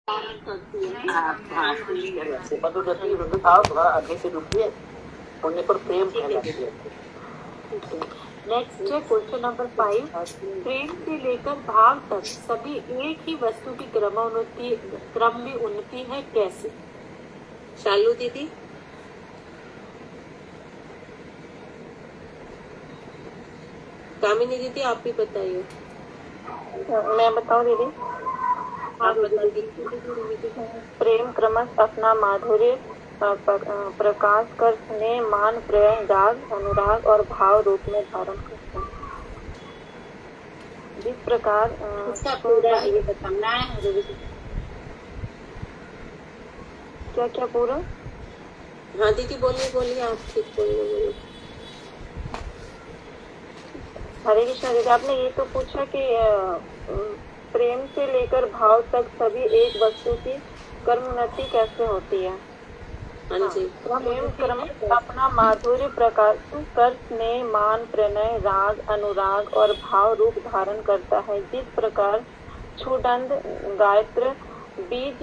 हाँ, मधुरती वृद्धता थोड़ा आगे से रुकिए, होने पर प्रेम कहलाती है। नेक्स्ट है क्वेश्चन नंबर 5। प्रेम से लेकर भाव तक सभी एक ही वस्तु की क्रम में उन्नति है कैसे? शालू दीदी। कामिनी दीदी आप भी बताइए। मैं बताऊं दीदी? हाँ बता दीजिए। प्रेम क्रमश अपना माधुर्य प्रकाश कर स्नेह मान प्रेम राग अनुराग और भाव रूप में धारण करता है। जिस प्रकार इसका पूरा ये बताना है। क्या क्या पूरा? हाँ दीदी बोलिए बोलिए, आप ठीक बोलिए। हरे कृष्ण दीदी, आपने ये तो पूछा कि प्रेम से लेकर भाव तक सभी एक वस्तु की कर्मोन्नति कैसे होती है। हाँ जी। प्रेम क्रम अपना माधुर्य प्रकाश कर स्नेह मान प्रणय राग अनुराग और भाव रूप धारण करता है। जिस प्रकार छुदंड गायत्र बीज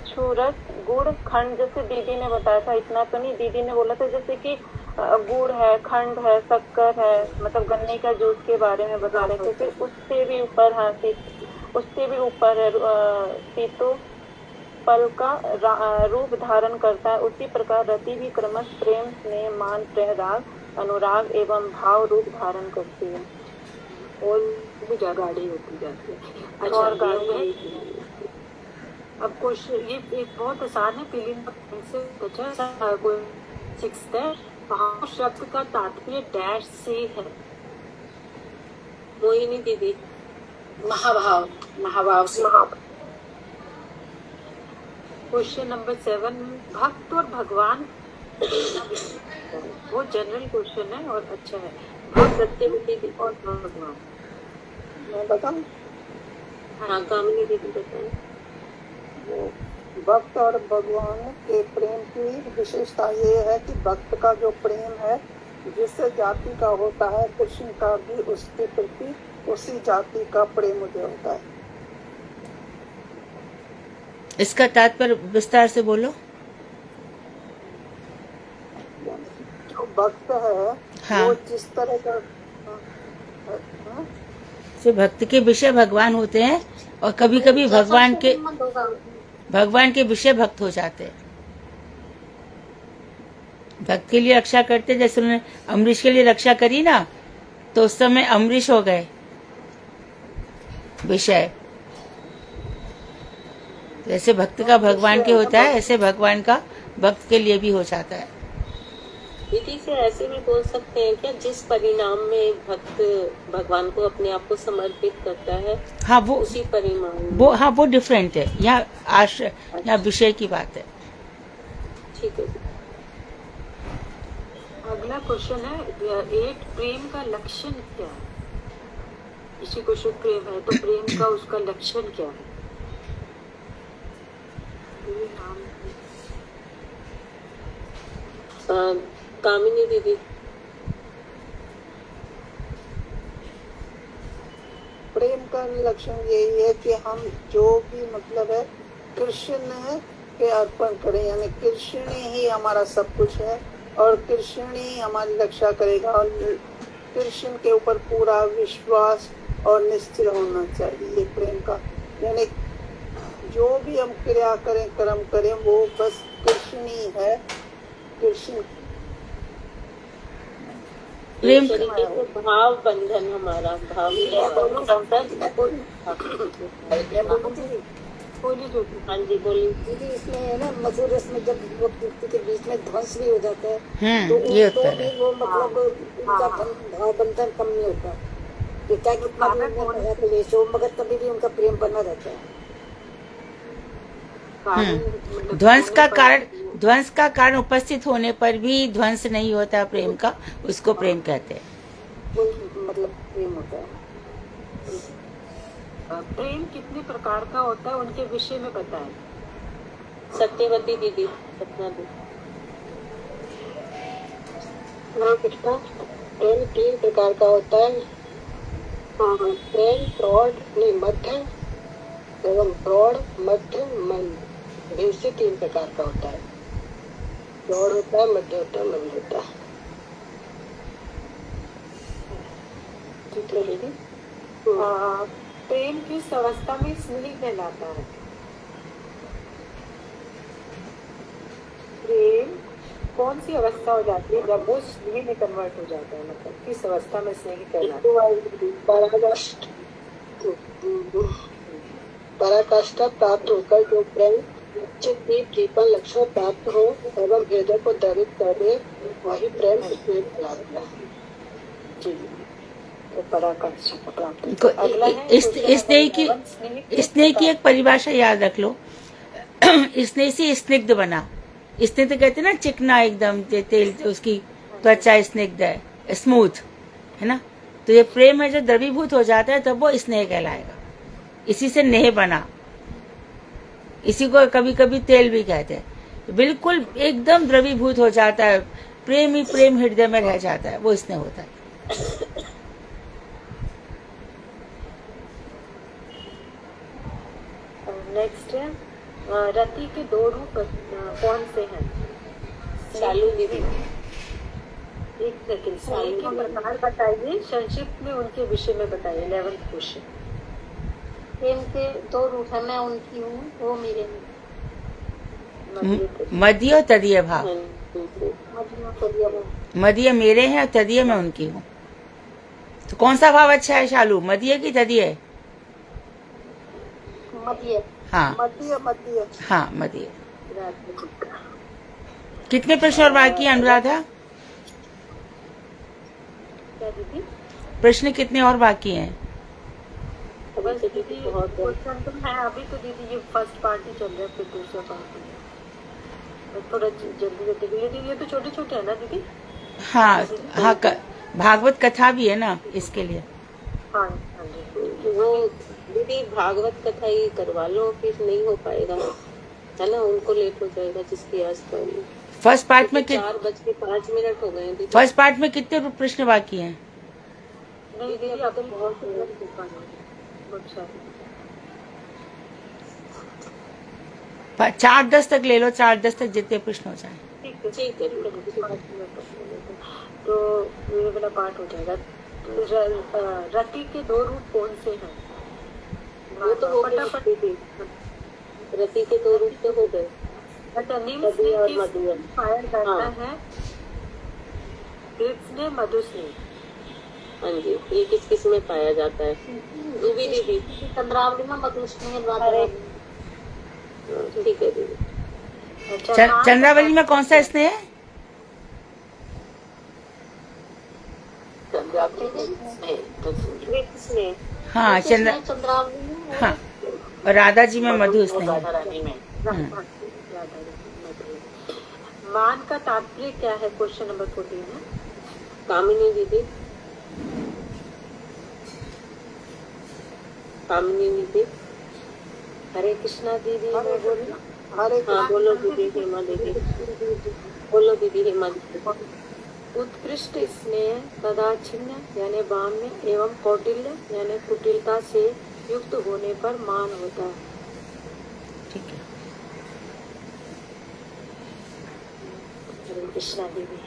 छुरस गुड़ खंड, जैसे दीदी ने बताया था, इतना तो नहीं, दीदी ने बोला था जैसे कि गुड़ है, खंड है, शक्कर है, मतलब गन्ने का जूस के बारे में बता रहे थे। फिर उससे भी ऊपर, हाँ उससे भी ऊपर है सीतो पल का रूप धारण करता है। उसी प्रकार रति भी क्रमश प्रेम स्नेह मान प्रेम राग अनुराग एवं भाव रूप धारण करती है और भी गाड़ी होती जाती है। और अच्छा गाड़ी अब क्वेश्चन ये एक बहुत आसान है। फीलिंग से बचा 6 है। भाव शब्द का तात्पर्य डैश से है। मोहिनी दीदी। महाभाव, महाभाव से। Question number 7। भक्त और भगवान वो जनरल क्वेश्चन है और अच्छा है। भक्त सत्यवती और भगवान। मैं बताऊं? हाँ कामिनी दीदी बताएं। भक्त और भगवान के प्रेम की विशेषता ये है कि भक्त का जो प्रेम है जिस जाति का होता है, कृष्ण का भी उसके प्रति उसी जाति का प्रेम मुझे होता है। इसका तात्पर्य विस्तार से बोलो। जो भक्त है हाँ। वो जिस तरह का से भक्त के विषय भगवान होते हैं और कभी कभी भगवान के विषय भक्त हो जाते हैं। भक्त के लिए रक्षा करते, जैसे उन्होंने अमरीश के लिए रक्षा करी ना, तो उस समय अमरीश हो गए विषय। जैसे भक्त का भगवान के होता है, ऐसे भगवान का भक्त के लिए भी हो जाता है। दीदी से ऐसे भी बोल सकते हैं क्या, जिस परिणाम में भक्त भगवान को अपने आप को समर्पित करता है, हाँ वो उसी परिणाम वो डिफरेंट है। यहाँ विषय की बात है। ठीक है। अगला क्वेश्चन है 8। प्रेम का लक्षण क्या है? किसी को शुभ प्रेम है तो प्रेम का उसका लक्षण क्या है? कामिनी दीदी। प्रेम का लक्षण यही है कि हम जो भी मतलब है कृष्ण के अर्पण करें, यानी कृष्ण ही हमारा सब कुछ है और कृष्ण ही हमारी रक्षा करेगा और कृष्ण के ऊपर पूरा विश्वास और निश्चय होना चाहिए प्रेम का। यानी जो भी हम क्रिया करें कर्म करें वो बस कृष्ण ही है। कृष्ण प्रेम तरीके से भाव बंधन, हमारा भाव हाँ जी बोलिए दीदी। इसमें है ना मधुर रस में जब वो व्यक्ति के बीच में ध्वंस भी हो जाता है तो ये होता भी है। वो मतलब उनका भाव बंधन कम नहीं होता। क्या कितना भी मगर तभी भी उनका प्रेम बना रहता है। ध्वंस का कारण उपस्थित होने पर भी ध्वंस नहीं होता प्रेम का, उसको प्रेम कहते हैं। मतलब प्रेम होता है। प्रेम कितने प्रकार का होता है उनके विषय में बताएं। सत्यवती दीदी। सपना दीदी। प्रेम 3 प्रकार का होता है। प्रेम प्रौढ़, मध्य एवं प्रौढ़, मध्य, मंद, भिन्न से 3 प्रकार का होता है। प्रौढ़ होता है, मध्य होता है, मंद होता है। ठीक है दीदी। प्रेम किस अवस्था में स्नेह कहलाता है? प्रेम कौन सी अवस्था हो जाती है जब वो स्नेह में कन्वर्ट हो जाता है? मतलब किस अवस्था में स्नेह कहलाता है? पराकाष्ठा प्राप्त होकर जो प्रेम चित्त की दीपन लक्षण प्राप्त हो एवं हृदय को द्रवित कर दे, वही प्रेम स्नेह कहलाता है। जी, तो पराकाष्ठा प्राप्त। को- अगला है स्नेह की एक परिभाषा याद रख लो। स्नेह से स्निग्ध बना। स्नेह तो कहते हैं ना चिकना, एकदम तेल, उसकी त्वचा स्निग्ध है, स्मूथ है ना। तो ये प्रेम है जो द्रवीभूत हो जाता है तब वो स्नेह कहलाएगा। इसी से नेह बना। इसी को कभी कभी तेल भी कहते हैं। बिल्कुल एकदम द्रवीभूत हो जाता है, प्रेम ही प्रेम हृदय में रह जाता है, वो स्नेह होता है। नेक्स्ट है रति के 2 रूप कौन से हैं? चालू दीदी। एक सेकंड, स्नेह के प्रकार बताइए, संक्षिप्त में उनके विषय में बताइए। 11th question. प्रेम के 2 रूप है, मैं उनकी हूँ, वो मेरे हैं। मदीय और तदीय भाव। मदीय मेरे हैं और तदीय मैं उनकी हूँ। तो कौन सा भाव अच्छा है शालू, मदीय की तदीय? मध्य। हाँ मध्य मध्य। हाँ, मदीय। कितने प्रश्न और बाकी हैं अनुराधा? क्या दीदी? प्रश्न कितने और बाकी हैं? बस दीदी क्वेश्चन तो है अभी, तो दीदी ये फर्स्ट पार्ट ही चल रहा है, फिर दूसरा पार्ट है। थोड़ा जल्दी जल्दी दीदी, ये तो छोटे छोटे है ना दीदी? हाँ हाँ, भागवत कथा भी है ना इसके लिए। हाँ हाँ जी। वो दीदी भागवत कथा ही करवा लो, फिर नहीं हो पाएगा है ना, उनको लेट हो जाएगा जिसकी आज का। फर्स्ट पार्ट में 4:05 हो गए दीदी। फर्स्ट पार्ट में कितने प्रश्न बाकी हैं? नहीं दीदी, अब तो बहुत अच्छा। 4-10 तक ले लो, 4-10 तक जितने प्रश्न हो जाए। ठीक है तो ये वाला पार्ट हो जाएगा। रति के 2 रूप कौन से हैं? वो तो हो गए दीदी, रति के 2 रूप तो हो गए। अच्छा, निम्न स्नेह किस फायर करता है? कृष्ण मधु स्नेह। हाँ जी, ये किस किस में पाया जाता है? रूबी दीदी। चंद्रावली में मधु स्नेह। ठीक है दीदी। अच्छा, चंद्रावली में कौन सा स्नेह है? स्नेह। हाँ चंद्रावली में। हाँ, और राधा जी में मधु स्नेह। मान का तात्पर्य क्या है? क्वेश्चन नंबर 14 है। कामिनी दीदी। कामिनी दीदी। हरे कृष्णा दीदी, मैं बोली। हरे हाँ बोलो दीदी हेमा दीदी। बोलो दीदी हेमा दीदी। उत्कृष्ट स्नेह तदाच्छिन्न यानी बाम्य एवं कौटिल्य यानी कुटिलता से युक्त होने पर मान होता है। ठीक है। हरे कृष्णा दीदी।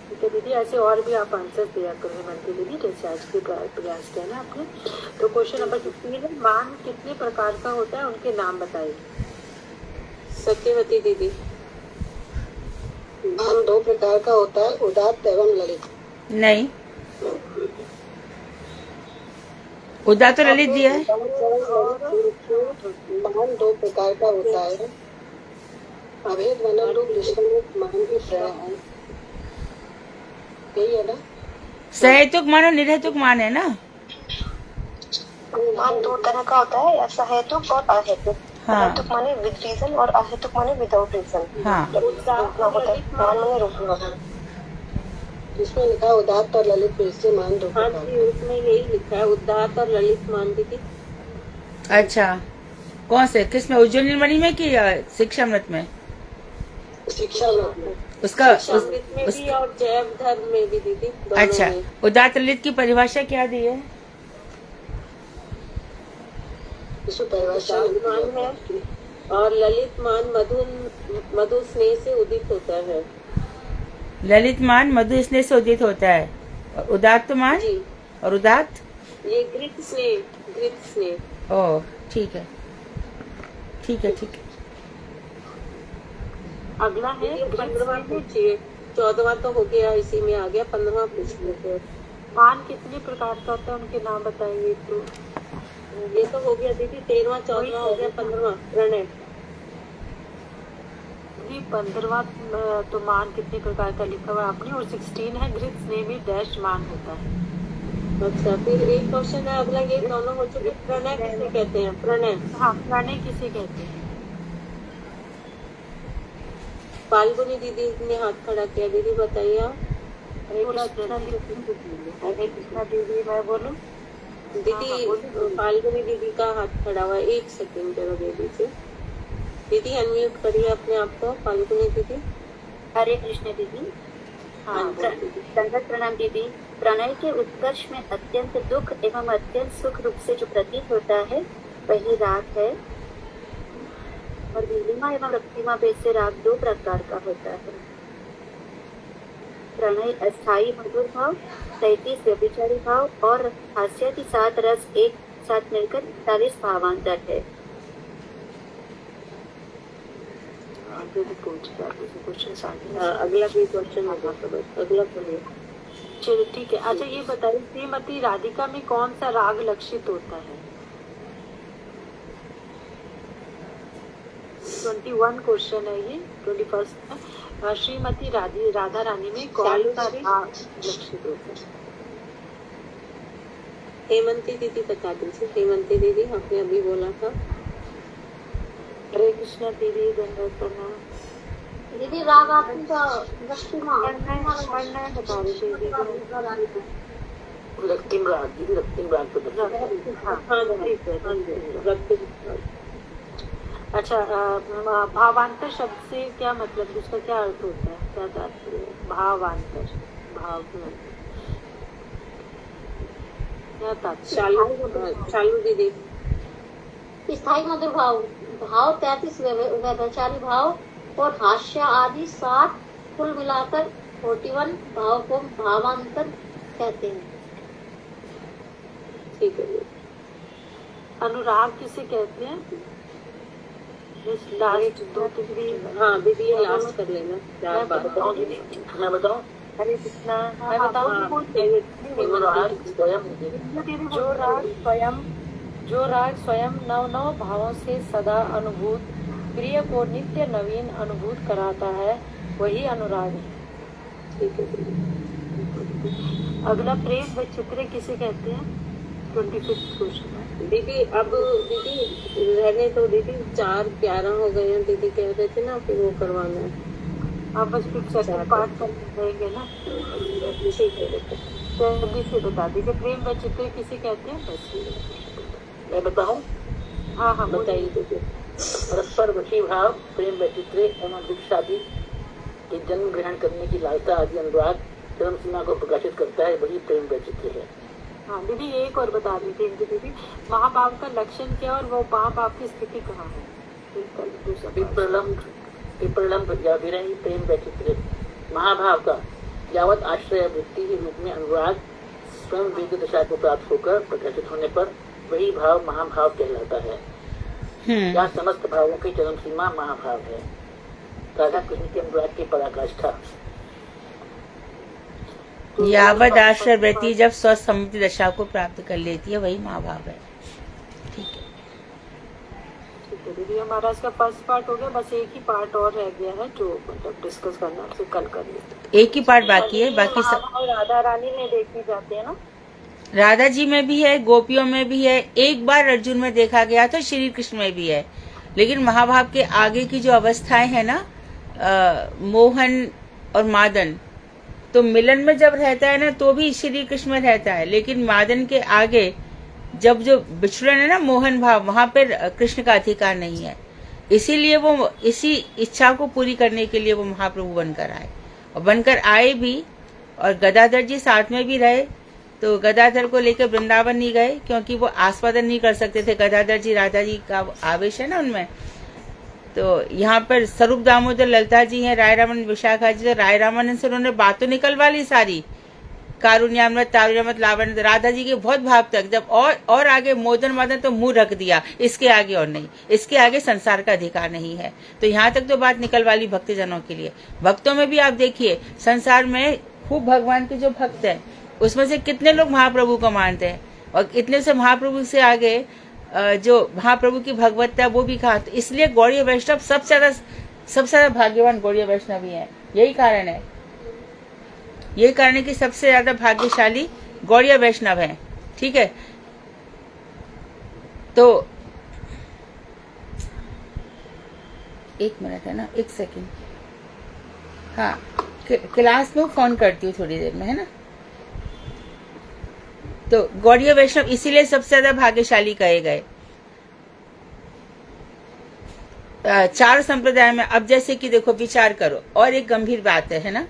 ठीक है दीदी, ऐसे और भी आप आंसर दिया करें मन की दीदी, जैसे आज के प्रयास किया ना आपने। तो क्वेश्चन नंबर 15 है, मान कितने प्रकार का होता है, उनके नाम बताइए। सत्यवती दीदी। मान 2 प्रकार का होता है, उदात्त एवं ललित। नहीं, उदात्त तो ललित दिया है। मान 2 प्रकार का होता है, अभेद वनम रूप दृष्टांत मान की तरह है। यही है ना? सहेतुक मान और निर्हेतुक मान है ना। मान 2 तरह का होता है, सहेतुक और अहेतुक। हाँ। सहेतुक माने विद रीजन और अहेतुक माने विदाउट रीजन। हाँ। होता है, मान माने रोकना। जिसमें लिखा है उदात्त और ललित से मान 2 प्रकार। हाँ जी, उसमें यही लिखा है उदात्त और ललित मान दीदी। अच्छा, कौन से, किस में, उज्ज्वल नीलमणि में कि शिक्षामृत में? शिक्षामृत में। उसका शिक्षामृत में भी और जैव धर्म में भी दीदी। अच्छा, उदात्त ललित की परिभाषा क्या दी है? इसकी परिभाषा मान है और ललित मान मधु स्नेह से उदित होता है। ललित मान मधु स्नेह से उदित होता है, और उदात्त मान जी, और उदात्त ये घृत स्नेह। ओह ठीक है, ठीक है, ठीक है। अगला है 15वां पूछिए, 14वां तो हो गया, इसी में आ गया, 15वां पूछ लेते हैं। मान कितने प्रकार का होता है, उनके नाम बताइए। तो ये तो हो गया दीदी, 13वां 14वां हो गया, 15वां प्रणय। जी 15वां तो मान कितने प्रकार का लिखा हुआ है आपने, और 16 है घृत स्नेह में डैश मान होता है। अच्छा, फिर एक क्वेश्चन है अगला, ये दोनों हो चुके। प्रणय किसे कहते हैं? प्रणय हाँ, प्रणय किसे कहते हैं? फाल्गुनी दीदी ने हाथ खड़ा किया, दीदी बताइए आप। हरे कृष्णा दीदी, मैं बोलूं? दीदी फाल्गुनी दीदी का हाथ खड़ा हुआ है, 1 सेकंड जरा दे दीजिए। दीदी अनम्यूट करिए अपने आप को, फाल्गुनी दीदी। हरे कृष्ण दीदी। हाँ दीदी। दंडवत प्रणाम दीदी। प्रणय के उत्कर्ष में अत्यंत दुख एवं अत्यंत सुख रूप से जो प्रतीत होता है वही राग है, और नीलिमा एवं रक्तिमा भेद से राग 2 प्रकार का होता है। प्रणय अस्थायी मधुर भाव, 33 व्यभिचारी भाव और हास्य की 7 रस एक साथ मिलकर 41 भावांतर है। हाँ, अगला भी क्वेश्चन होगा तो बस अगला पढ़िए। चलो ठीक है। अच्छा ये बताइए, श्रीमती राधिका में कौन सा राग लक्षित होता है? 21 क्वेश्चन है ये, 21 है। श्रीमती राधा रानी में कौन सा राग लक्षित होता है? हेमंती दीदी बता दीजिए। हेमंती दीदी आपने अभी बोला था। हरे कृष्णा दीदी, दंडवत प्रणाम। दीदी राग आपका रक्तिमा वर्णन बता रही थी दीदी। रक्तिम राग, दीदी रक्तिम राग तो बता। हाँ ठीक है, रक्त। अच्छा, भावांतर शब्द से क्या मतलब, उसका क्या अर्थ होता है, क्या तात्पर्य है? भावांतर, भाव क्या तात्पर्य? चालू दीदी। स्थायी मधुर भाव, भाव 33 व्यभिचारी भाव और हास्य आदि 7 कुल मिलाकर 41 भाव को भावांतर कहते हैं। ठीक है। अनुराग किसे कहते हैं? लास्ट 2-3। हाँ दीदी ये लास्ट कर लेना। मैं बताऊं? हरे कृष्णा, मैं बताऊं? जो राग स्वयं नव भावों से सदा अनुभूत प्रिय को नित्य नवीन अनुभूत कराता है वही अनुराग है। ठीक है। अगला प्रेम व चित्र किसे कहते हैं? 25 क्वेश्चन है दीदी। अब दीदी रहने तो दीदी, 4 11 हो गए हैं, दीदी कह रहे थे ना फिर वो करवाना है। आप बस फिर सेकंड पार्ट कर देंगे ना। ठीक है। जल्दी से बता दीजिए, प्रेम व चित्र किसे कहते हैं? बस मैं बताऊं? हाँ बताइए दीदी। परस्पर वशी भाव, प्रेम वैचित्र्य एवं दुख शादी के जन्म ग्रहण करने की लालसा आदि अनुराग चरम सीमा को प्रकाशित करता है, वही प्रेम वैचित्र्य है। हाँ दीदी, एक और बता दीजिए दीदी, महाभाव का लक्षण क्या और वो महाभाव की स्थिति कहाँ है? विप्रलम्ब या विरही प्रेम वैचित्र्य। महाभाव का यावत आश्रय वृत्ति के रूप में अनुराग स्वयं वेद दशा को प्राप्त होकर प्रकाशित होने पर वही भाव महाभाव कहलाता है। या समस्त भावों की चरम सीमा महाभाव है। राधा कृष्ण के अनुराग की पराकाष्ठा। यावद आश्रय वृत्ति जब स्वसम्मति दशा को प्राप्त कर लेती है वही महाभाव है। ठीक है, ठीक है दीदी, हमारा इसका फर्स्ट पार्ट हो गया, बस एक ही पार्ट और रह गया है जो मतलब डिस्कस करना है, फिर कल कर लेते। एक ही पार्ट बाकी है, बाकी सब राधा रानी में देखी जाते हैं ना। राधा जी में भी है, गोपियों में भी है, एक बार अर्जुन में देखा गया था, श्री कृष्ण में भी है। लेकिन महाभाव के आगे की जो अवस्थाएं है ना, मोहन और मादन, तो मिलन में जब रहता है ना तो भी श्री कृष्ण में रहता है, लेकिन मादन के आगे जब जो विचरण है ना मोहन भाव, वहां पर कृष्ण का अधिकार नहीं है। इसीलिए वो इसी इच्छा को पूरी करने के लिए वो महाप्रभु बनकर आए, और बनकर आए भी, और गदाधर जी साथ में भी रहे, तो गदाधर को लेकर वृंदावन नहीं गए क्योंकि वो आस्वादन नहीं कर सकते थे। गदाधर जी राधा जी का आवेश है ना उनमें। तो यहाँ पर स्वरूप दामोदर ललिता जी हैं, राय रामन विशाखा जी। तो राय रामानंद से उन्होंने बात तो निकलवा ली सारी, कारुण्यामृत तारुण्यामृत लावण राधा जी के बहुत भाव तक। जब और आगे मोदन मदन तो मुंह रख दिया, इसके आगे और नहीं, इसके आगे संसार का अधिकार नहीं है। तो यहाँ तक तो बात निकलवा ली भक्तजनों के लिए। भक्तों में भी आप देखिए, संसार में खूब भगवान के जो भक्त हैं उसमें से कितने लोग महाप्रभु को मानते हैं, और इतने से महाप्रभु से आगे जो महाप्रभु की भगवत्ता है वो भी कहा। तो इसलिए गौड़ीय वैष्णव सबसे ज्यादा भाग्यवान गौड़ीय वैष्णव ही है। यही कारण है कि सबसे ज्यादा भाग्यशाली गौड़ीय वैष्णव है। ठीक है, तो एक मिनट है ना, एक सेकंड। हाँ, क्लास में फोन करती हूँ थोड़ी देर में, है ना। तो गौड़ीय वैष्णव इसीलिए सबसे ज्यादा भाग्यशाली कहे गए। चार संप्रदाय में अब जैसे कि देखो, विचार करो, और एक गंभीर बात है ना।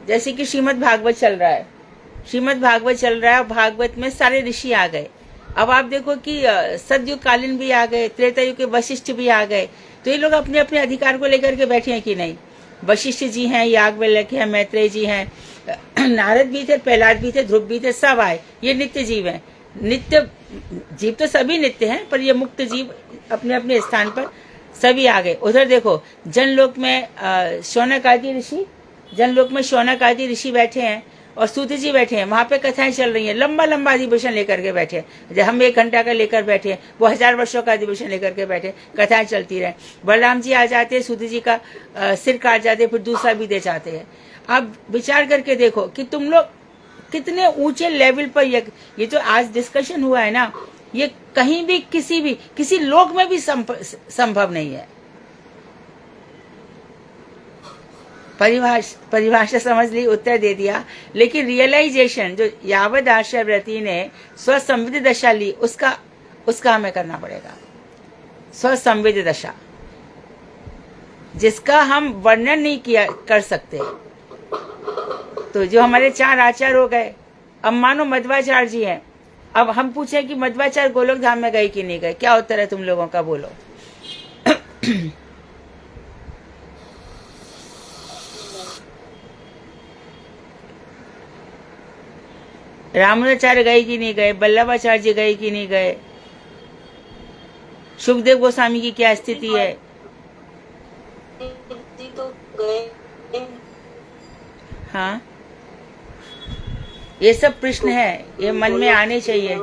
जैसे कि श्रीमद् भागवत चल रहा है, और भागवत में सारे ऋषि आ गए। अब आप देखो कि सतयुग कालीन भी आ गए, त्रेता युग के वशिष्ठ भी आ गए। तो ये लोग अपने अपने अधिकार को लेकर के बैठे हैं कि नहीं। वशिष्ठ जी हैं, याज्ञवल्क्य हैं, मैत्रेय जी हैं, नारद भी थे, प्रहलाद भी थे, ध्रुव भी थे, सब आए। ये नित्य जीव हैं। नित्य जीव तो सभी नित्य हैं, पर ये मुक्त जीव अपने अपने स्थान पर सभी आ गए। उधर देखो, जनलोक में शौनक आदि ऋषि बैठे हैं, और सूत जी बैठे हैं। वहां पे कथाएं चल रही हैं, लंबा लंबा अधिवेशन लेकर के बैठे हैं। जब हम 1 घंटा का लेकर बैठे हैं, वो 1000 वर्षों का अधिवेशन लेकर के बैठे, कथाएं चलती रहे। बलराम जी आ जाते हैं, सूत जी का सिर काट जाते, फिर दूसरा भी दे जाते हैं। आप विचार करके देखो कि तुम लोग कितने ऊंचे लेवल पर ये जो आज डिस्कशन हुआ है ना, ये कहीं भी किसी लोक में भी संभव नहीं है। परिभाषा समझ ली, उत्तर दे दिया, लेकिन रियलाइजेशन जो यावद आश्रयव्रती ने स्वसंविद दशा ली, उसका हमें करना पड़ेगा। स्वसंविद दशा, जिसका हम वर्णन नहीं कर सकते। तो जो हमारे 4 आचार्य हो गए, अब मानो मध्वाचार्य जी हैं। अब हम पूछें कि मध्वाचार्य गोलोक धाम में गए कि नहीं गए, क्या उत्तर है तुम लोगों का, बोलो। रामानुजाचार्य गए कि नहीं गए, वल्लभाचार्य जी गए कि नहीं गए, सुखदेव गोस्वामी की क्या स्थिति है। तो गए। हाँ, ये सब प्रश्न है, ये मन में आने चाहिए।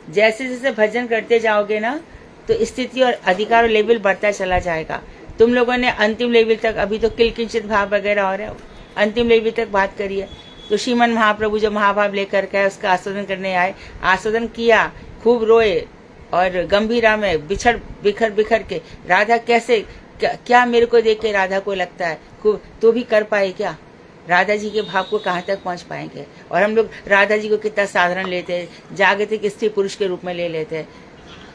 जैसे जैसे भजन करते जाओगे ना, तो स्थिति और अधिकार लेवल बढ़ता चला जाएगा। तुम लोगों ने अंतिम लेवल तक, अभी तो किलकिंचित भाव वगैरह हो रहा है, अंतिम लेवल तक बात करिए। तो श्रीमन महाप्रभु जो महाभाव लेकर के उसका आस्वादन करने आए, आस्वादन किया, खूब रोए, और गंभीरा में बिखर के राधा कैसे, क्या मेरे को देख के राधा को लगता है खूब, तो भी कर पाए क्या? राधा जी के भाव को कहाँ तक पहुँच पाएंगे? और हम लोग राधा जी को कितना साधारण लेते हैं, जागतिक स्त्री पुरुष के रूप में ले लेते हैं,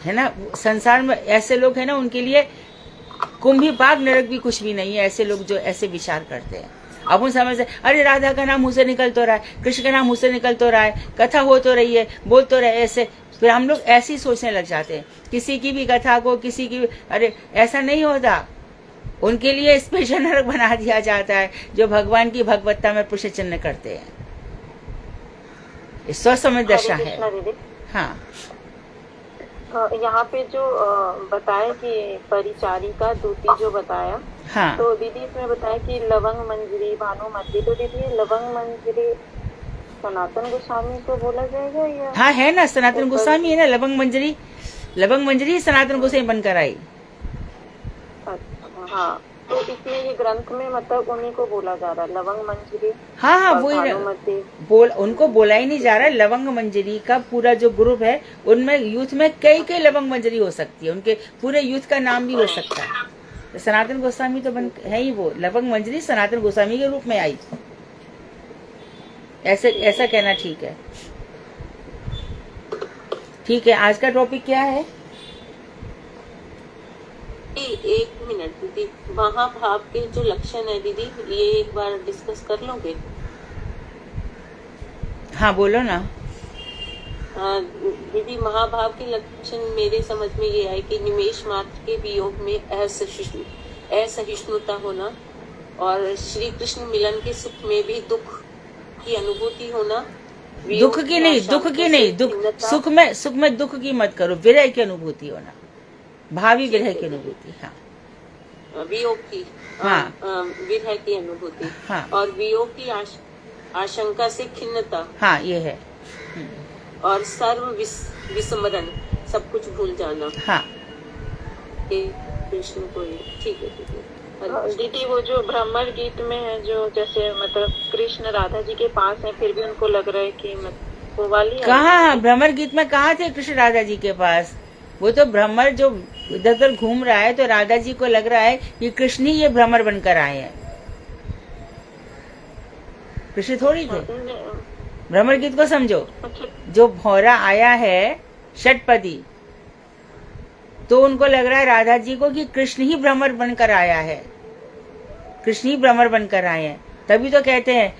है ना। संसार में ऐसे लोग हैं ना, उनके लिए कुंभी बाग नरक भी कुछ भी नहीं है। ऐसे लोग जो ऐसे विचार करते हैं, अब उन समझ से, अरे राधा का नाम मुँह से निकल तो रहा है, कृष्ण का नाम मुँह से निकल तो रहा है, कथा हो तो रही है, बोल तो रहे, ऐसे फिर हम लोग ऐसे ही सोचने लग जाते हैं। किसी की भी कथा को, किसी की, अरे ऐसा नहीं होता। उनके लिए स्पेशल नरक बना दिया जाता है जो भगवान की भगवत्ता में पुष्य चिन्ह करते हैं। स्वसमझ दशा है। हाँ, यहाँ पे जो बताया कि परिचारिका दूती जो बताया, हाँ, तो दीदी इसमें बताया कि लवंग मंजरी भानुमती, तो दीदी लवंग मंजरी सनातन गोस्वामी को बोला जाएगा या? हाँ है ना, सनातन गोस्वामी है ना। लवंग मंजरी सनातन गोस्वामी बनकर आई। अच्छा, हाँ, तो इसमें ये ग्रंथ में मतलब उन्हीं को बोला जा रहा है, लवंग मंजरी। हाँ, वही उनको बोला ही नहीं जा रहा है। लवंग मंजरी का पूरा जो ग्रुप है, उनमें यूथ में कई लवंग मंजरी हो सकती है, उनके पूरे यूथ का नाम भी हो सकता है। तो सनातन गोस्वामी तो है ही वो, लवंग मंजरी सनातन गोस्वामी के रूप में आई, ऐसा कहना ठीक है। ठीक है, आज का टॉपिक क्या है? एक मिनट दीदी, महाभाव के जो लक्षण है दीदी, ये एक बार डिस्कस कर लोगे? हाँ बोलो ना। दीदी, महाभाव के लक्षण मेरे समझ में ये आए कि निमेष मात्र के वियोग में असहिष्णुता होना, और श्री कृष्ण मिलन के सुख में भी दुख की अनुभूति होना। दुख की नहीं, सुख में दुख की मत करो, विरह की अनुभूति होना, भावी विरह की अनुभूति। हाँ, वियोग की, हाँ, विरह की अनुभूति, हाँ, और वियोग की आशंका से खिन्नता, हाँ ये है, और सर्व विस्मरण, सब कुछ भूल जाना। हाँ, कृष्ण को। ठीक है, ठीक है। दीदी, वो जो ब्राह्मण गीत में है, जो जैसे मतलब कृष्ण राधा जी के पास है, फिर भी उनको लग रहा है कि वो वाली कहाँ भ्रमर गीत में कहाँ थे कृष्ण राधा जी के पास? वो तो भ्रमर जो इधर उधर घूम रहा है, तो राधा जी को लग रहा है कि कृष्ण ही ये भ्रमर बनकर आए हैं, कृष्ण थोड़ी थे। भ्रमर गीत को समझो, जो भौरा आया है षटपदी, तो उनको लग रहा है राधा जी को कि कृष्ण ही भ्रमर बनकर आया है, कृष्ण ही भ्रमर बनकर आए हैं। तभी तो कहते हैं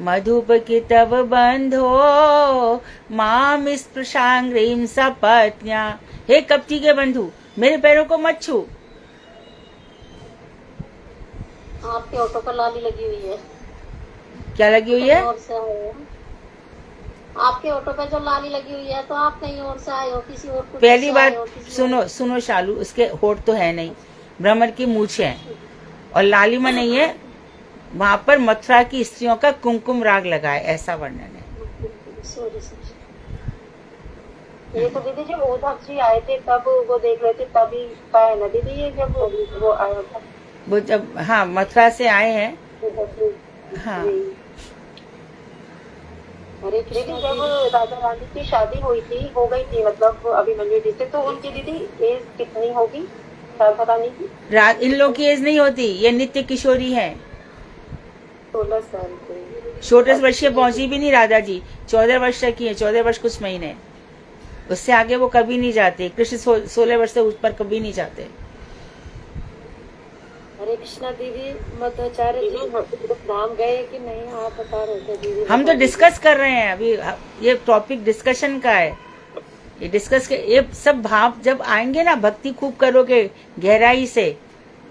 मधुप की तब बंधो माम स्पृशांग्रीम सपत्न्या, हे कपटी के बंधु मेरे पैरों को मत छू। आपके ऑटो पर लाली लगी हुई है। क्या लगी हुई है? और से आए हो। आपके ऑटो पे जो लाली लगी हुई है, तो आप कहीं और से आए हो, किसी और को पहली बात सुनो शालू, उसके होठ तो है नहीं, भ्रमर की मूछें है और लालिमा नहीं है। वहां पर मथुरा की स्त्रियों का कुमकुम राग लगा है, ऐसा वर्णन है। ये तो दीदी जब उद्धव जी आए थे तब वो देख रहे थे, तभी का है ना दीदी, ये जब वो आया था, वो जब, हाँ मथुरा से आए हैं। हाँ दीदी, जब राजा रानी की शादी हुई थी, हो गई थी मतलब अभिमन्यु जी से, तो उनकी दीदी एज कितनी होगी राधा रानी की? इन लोगों की एज नहीं होती, ये नित्य किशोरी है। 16 साल की। 16 वर्षीय पहुंची भी नहीं राधा जी, 14 वर्ष की है, 14 वर्ष कुछ महीने, उससे आगे वो कभी नहीं जाते। कृष्ण 16 वर्ष से ऊपर कभी नहीं जाते। हरे कृष्णा दीदी, मध्वाचार्य जी धाम गए कि नहीं, आप बता रहे थे दीदी? हम तो डिस्कस कर रहे हैं अभी, ये टॉपिक डिस्कशन का है, ये डिस्कस के ये सब भाव जब आएंगे ना, भक्ति खूब करोगे गहराई से,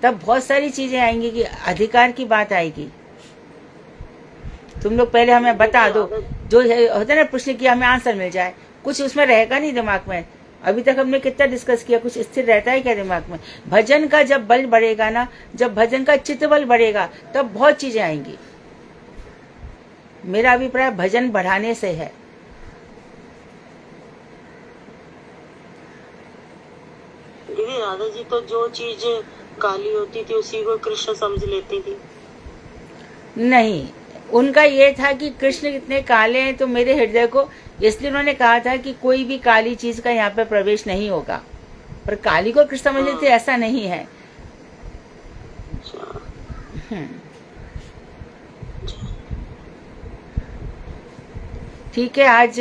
तब बहुत सारी चीजें आएंगी कि अधिकार की बात आएगी। तुम लोग पहले हमें बता दो, जो होता है ना प्रश्न की हमें आंसर मिल जाए, कुछ उसमें रहेगा नहीं दिमाग में। अभी तक हमने कितना डिस्कस किया, कुछ स्थिर रहता है क्या दिमाग में? भजन का जब बल बढ़ेगा ना, जब भजन का चित्त बल बढ़ेगा, तब बहुत चीजें आएंगी। मेरा अभिप्राय भजन बढ़ाने से है। दीदी, राधा जी तो जो चीज काली होती थी उसी को कृष्ण समझ लेती थी। नहीं, उनका ये था कि कृष्ण इतने काले हैं तो मेरे हृदय को, इसलिए उन्होंने कहा था कि कोई भी काली चीज का यहाँ पे प्रवेश नहीं होगा। पर काली को कृष्ण समझ लेते, ऐसा नहीं है। ठीक है। आज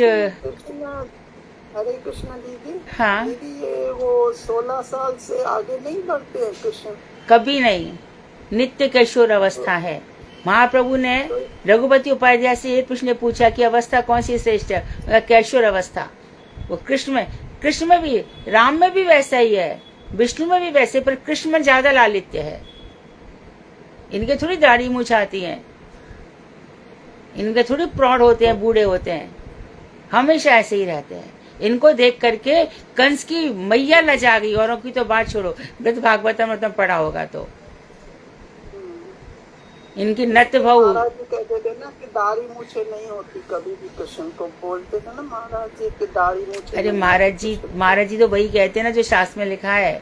हरे कृष्णा दीदी। हाँ दीदी, ये वो 16 साल से आगे नहीं बढ़ते हैं कृष्ण? कभी नहीं, नित्य किशोर अवस्था है। महाप्रभु ने रघुपति उपाध्याय से ये प्रश्न पूछा कि अवस्था कौन सी श्रेष्ठ है? किशोर अवस्था। वो कृष्ण में भी, राम में भी वैसा ही है, विष्णु में भी वैसे, पर कृष्ण में ज्यादा लालित्य है। इनके थोड़ी दाढ़ी मूछ आती है, इनके थोड़ी प्रौढ़ होते हैं, बूढ़े होते हैं, हमेशा ऐसे ही रहते हैं। इनको देख करके कंस की मैया लजा गई, औरों की तो बात छोड़ो, वृद्ध भागवतम में पढ़ा होगा तो। इनकी नत्य भाव महाराज जी कहते थे ना कि दाढ़ी मूछे नहीं होती कभी भी, कृष्ण को बोलते थे ना महाराज जी की दाढ़ी मूछे। अरे महाराज जी तो वही कहते हैं ना जो शास्त्र में लिखा है,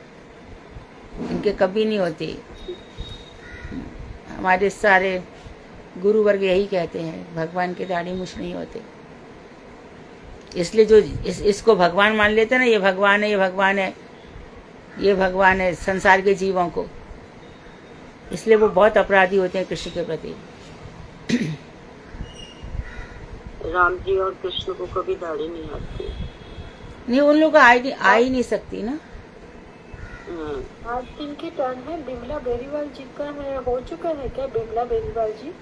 इनके कभी नहीं होती। हमारे सारे गुरु वर्ग यही कहते हैं, भगवान के दाढ़ी मूछ नहीं होते। इसलिए जो इसको भगवान मान लेते हैं ना, ये भगवान है, ये भगवान है, ये भगवान है संसार के जीवों को, इसलिए वो बहुत अपराधी होते हैं कृष्ण के प्रति। राम जी और कृष्ण को कभी दाढ़ी नहीं आती। नहीं, उन लोगों को आ ही नहीं सकती ना। आज इनकी टर्न है। बिमला बेरीवाल जी का है, हो चुका है क्या बिमला बेरीवाल जी?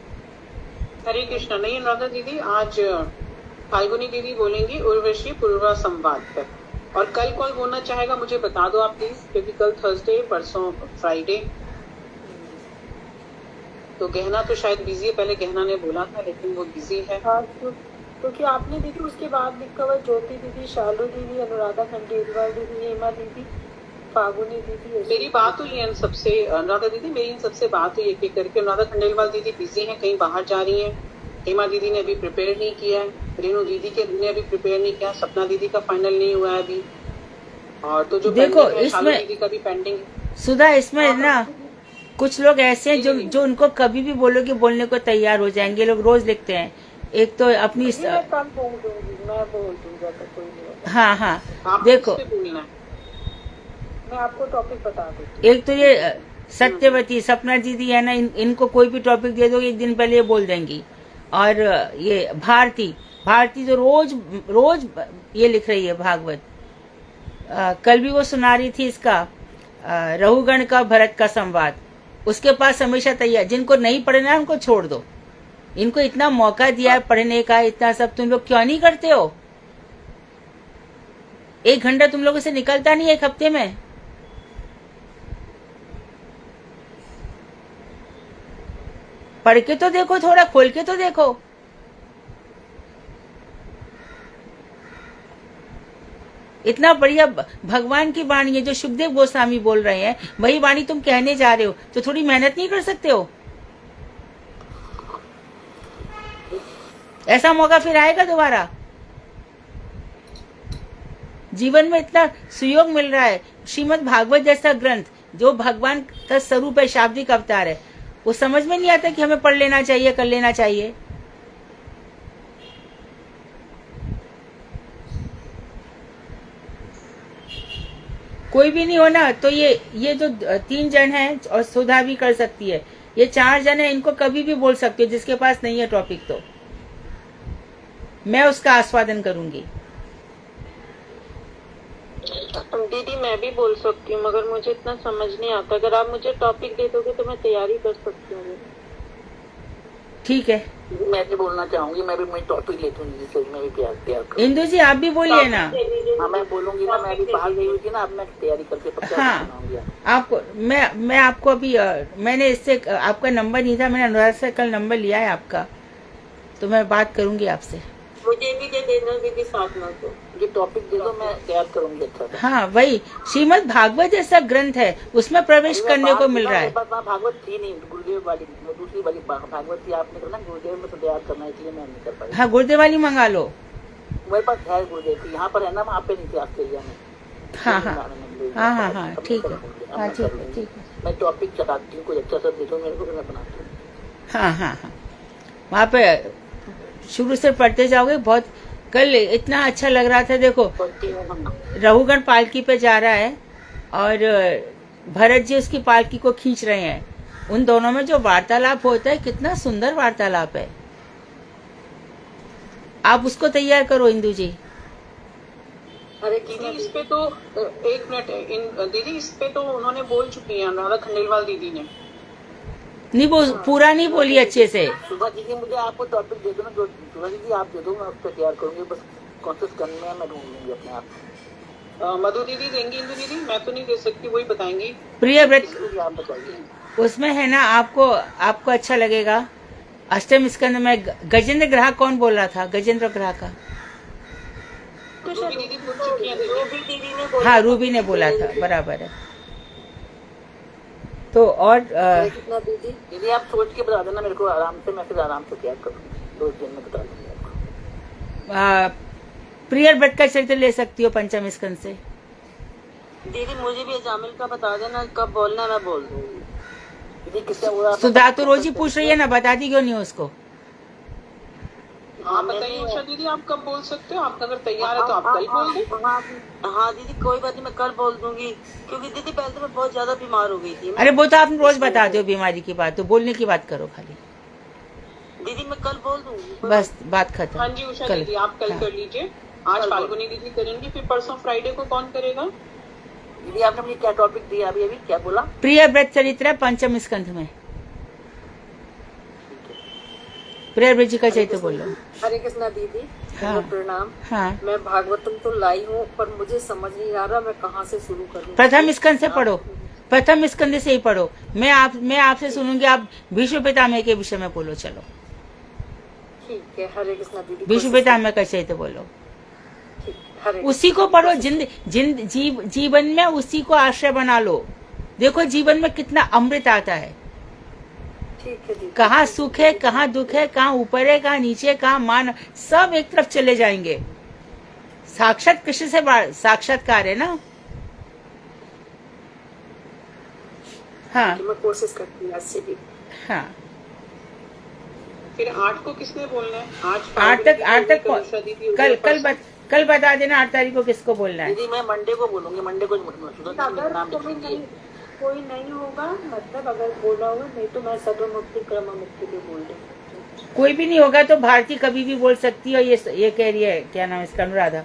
हरे कृष्णा। नहीं अनुराधा दीदी, आज फाल्गुनी दीदी बोलेंगी उर्वशी पूर्वा संवाद पर। और कल कौन बोलना चाहेगा मुझे बता दो आप प्लीज, क्योंकि कल थर्सडे, परसों फ्राइडे। तो गहना तो शायद बिजी है, पहले गहना ने बोला था लेकिन वो बिजी है। हाँ, क्योंकि आपने दीदी उसके बाद लिखा हुआ ज्योति दीदी, शालू दीदी, अनुराधा खंडेलवाल दीदी, हेमा दीदी, फागुनी दीदी। मेरी बात हुई है इन सबसे, अनुराधा दीदी मेरी इन सबसे बात हुई एक एक करके। अनुराधा खंडेलवाल दीदी बिजी हैं, कहीं बाहर जा रही हैं। हेमा दीदी ने अभी प्रिपेयर नहीं किया है, रेणु दीदी ने अभी प्रिपेयर नहीं किया, सपना दीदी का फाइनल नहीं हुआ है अभी। और तो जो देखो है, शालू इसमें दीदी का भी पेंडिंग है। सुधा, इसमें ना कुछ लोग ऐसे हैं जो उनको कभी भी बोलोगे बोलने को तैयार हो जाएंगे। लोग रोज लिखते हैं। एक तो अपनी मैं कल बोल दूंगी, मैं बोल दूंगा तो कोई नहीं होगा। हाँ हाँ, आप देखो किस पे बोलना है? मैं आपको टॉपिक बता देती एक तो ये सत्यवती सपना दीदी है ना, इनको कोई भी टॉपिक दे दो एक दिन पहले ये बोल देंगी। और ये भारती तो रोज रोज ये लिख रही है भागवत। कल भी वो सुना रही थी इसका रहुगण का भरत का संवाद। उसके पास हमेशा तैयार। जिनको नहीं पढ़ना है उनको छोड़ दो। इनको इतना मौका दिया है पढ़ने का, इतना सब तुम लोग क्यों नहीं करते हो? 1 घंटा तुम लोगों से निकलता नहीं एक हफ्ते में। पढ़ के तो देखो, थोड़ा खोल के तो देखो। इतना बढ़िया भगवान की वाणी है जो सुखदेव गोस्वामी बोल रहे हैं, वही वाणी तुम कहने जा रहे हो, तो थोड़ी मेहनत नहीं कर सकते हो? ऐसा मौका फिर आएगा दोबारा? जीवन में इतना सुयोग मिल रहा है। श्रीमद् भागवत जैसा ग्रंथ जो भगवान का स्वरूप है, शाब्दिक अवतार है, वो समझ में नहीं आता कि हमें पढ़ लेना चाहिए, कर लेना चाहिए। कोई भी नहीं होना तो ये जो 3 जन हैं और सुधा भी कर सकती है, ये 4 जन हैं, इनको कभी भी बोल सकते हो। जिसके पास नहीं है टॉपिक तो मैं उसका आस्वादन करूंगी। दीदी मैं भी बोल सकती हूँ, मगर मुझे इतना समझ नहीं आता। अगर आप मुझे टॉपिक दे दोगे तो मैं तैयारी कर सकती हूँ। ठीक है, मैं भी बोलना चाहूंगी। मैं भी टॉपिक लेती हूँ, मैं भी तैयार करूँ। इंदु जी आप भी बोलिए ना। हाँ मैं बोलूंगी ना, मैं भी बाहर गई हुई थी ना, अब मैं तैयारी करके हाँ, आपको मैं आपको अभी मैंने इससे आपका नंबर नहीं था, मैंने अनुराग से कल नंबर लिया है आपका, तो मैं बात करूंगी आपसे। मुझे भी दे देना दीदी साथ में, तो ये टॉपिक दे दो, मैं तैयार करूंगी अच्छा से। हाँ वही श्रीमद् भागवत जैसा ग्रंथ है, उसमें प्रवेश करने को मिल रहा है। भागवत थी नहीं, गुरुदेव वाली दूसरी वाली भागवत थी। आपने करना गुरुदेव में तो तैयार करना है, इसलिए मैं नहीं कर पाई। हाँ गुरुदेव वाली मंगा लो। मेरे पास है गुरुदेव की, यहाँ पर है ना, वहाँ पे नहीं थी ऑस्ट्रेलिया में। हाँ हाँ हाँ हाँ हाँ ठीक है, हाँ ठीक है ठीक है। मैं टॉपिक चलाती हूँ, कोई अच्छा सा दे दो मेरे को, मैं बनाती हूँ। हाँ हाँ हाँ, वहाँ पे शुरू से पढ़ते जाओगे। बहुत कल इतना अच्छा लग रहा था। देखो रहुगण पालकी पे जा रहा है और भरत जी उसकी पालकी को खींच रहे हैं। उन दोनों में जो वार्तालाप होता है, कितना सुंदर वार्तालाप है। आप उसको तैयार करो इंदु जी। अरे दीदी इस पे तो 1 मिनट, दीदी इस पे तो उन्होंने बोल चुकी है अनुराधा खंडेलवाल दीदी ने। नहीं वो पूरा नहीं बोली अच्छे से। सुबह दीदी मुझे आपको टॉपिक दे दो ना, जो सुबह दीदी आप दे दो, मैं उस पर तैयार करूंगी। बस कोशिश करने में मैं ढूंढ लूंगी अपने आप। मधु दीदी देंगी, इंदु दीदी मैं तो नहीं दे सकती, वही बताएंगी। प्रिय व्रत आप बताइए। उसमें है ना, आपको अच्छा लगेगा। अष्टम स्कंद में गजेंद्र ग्रह कौन बोल रहा था? गजेंद्र ग्रह का रूबी दीदी बोल चुकी है, रूबी दीदी ने हाँ रूबी ने बोला था, बराबर है। तो और कितना दीदी आप सोच के बता देना मेरे को आराम से, मैं फिर आराम से तैयार करूंगी, 2 दिन में बता दूंगी आपको। प्रिय व्रत का चरित्र ले सकती हो पंचम स्कंद से। दीदी मुझे भी अजामिल का बता देना, कब बोलना मैं बोल दूंगी। दीदी किससे हो रहा? सुधा तो रोज ही पूछ रही है ना, बता दी क्यों नहीं उसको? हाँ बताइए उषा दीदी, आप कब बोल सकते हो? आप अगर तैयार है तो आप कल बोल दो। हाँ दीदी कोई बात नहीं, मैं कल बोल दूंगी, क्योंकि दीदी पहले तो मैं बहुत ज्यादा बीमार हो गई थी। अरे वो तो आप रोज बता दो बीमारी की बात, तो बोलने की बात करो खाली। दीदी मैं कल बोल दूंगी, बस बात खत्म। हाँ जी उषा दीदी आप कल कर लीजिए। आज फाल्गुनी दीदी करेंगी, फिर परसों फ्राइडे को कौन करेगा? दीदी आपने मुझे क्या टॉपिक दिया अभी क्या बोला? प्रिय व्रत चरित्र पंचम स्कंध में। प्रेयर ब्रिज का चाहिए तो बोलो। हरे कृष्णा दीदी। हाँ। प्रणाम। हाँ, मैं भागवतम तो लाई हूँ पर मुझे समझ नहीं आ रहा मैं कहाँ से शुरू करूँ। प्रथम स्कंद से पढ़ो, प्रथम स्कंद से ही पढ़ो। मैं आपसे सुनूंगी, आप भीष्म पितामह के विषय में बोलो। चलो ठीक है। हरे कृष्णा दीदी। भीष्म पितामह का चाहिए तो बोलो। ठीक, हरे उसी को पढ़ो, जीवन में उसी को आश्रय बना लो। देखो जीवन में कितना अमृत आता है। ठीक है दीदी। कहाँ सुख है, कहाँ दुख है, कहाँ ऊपर है, कहाँ नीचे, कहाँ मान, सब एक तरफ चले जाएंगे। साक्षात कृष्ण से साक्षात्कार है ना। हाँ मैं कोशिश करती हूँ आज से भी। हाँ, फिर 8 को किसने बोलना है? 8 तक कल बता देना 8 तारीख को किसको बोलना है। दीदी मैं मंडे को बोलूंगी, मंडे को अगर कोई नहीं होगा, मतलब अगर बोला हुआ, नहीं तो मैं सर्व मुक्ति क्रम मुक्ति भी बोल दूँ। कोई भी नहीं होगा तो भारती कभी भी बोल सकती है। ये कह रही है, क्या नाम है इसका, अनुराधा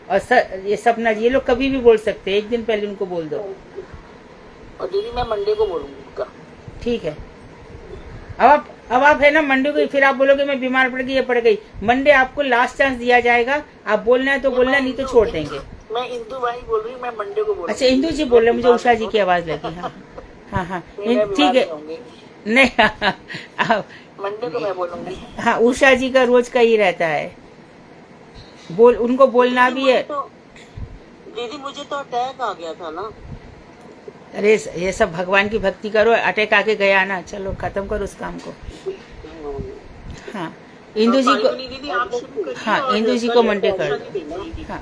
और ये सपना, ये लोग कभी भी बोल सकते हैं। एक दिन पहले उनको बोल दो। और दीदी मैं मंडे को बोलूंगी उनका। ठीक है। अब आप है ना मंडे को, फिर आप बोलोगे मैं बीमार पड़ गई, ये पड़ गई। मंडे आपको लास्ट चांस दिया जाएगा, आप बोलना है तो बोलना, नहीं तो छोड़ देंगे। मैं इंदू भाई बोल रही हूँ, मैं मंडे को बोल। अच्छा इंदू जी बोल रहे, मुझे उषा जी की आवाज लगी। हाँ हाँ ठीक है। नहीं मंडे को मैं बोलूंगी। हाँ उषा जी का रोज का ही रहता है, उनको बोलना भी है। दीदी मुझे तो अटैक आ गया था ना। अरे ये सब भगवान की भक्ति करो, अटैक आके गया ना, चलो खत्म करो उस काम को। हाँ इंदू जी को, हाँ इंदू जी को मंडे कर दो। हाँ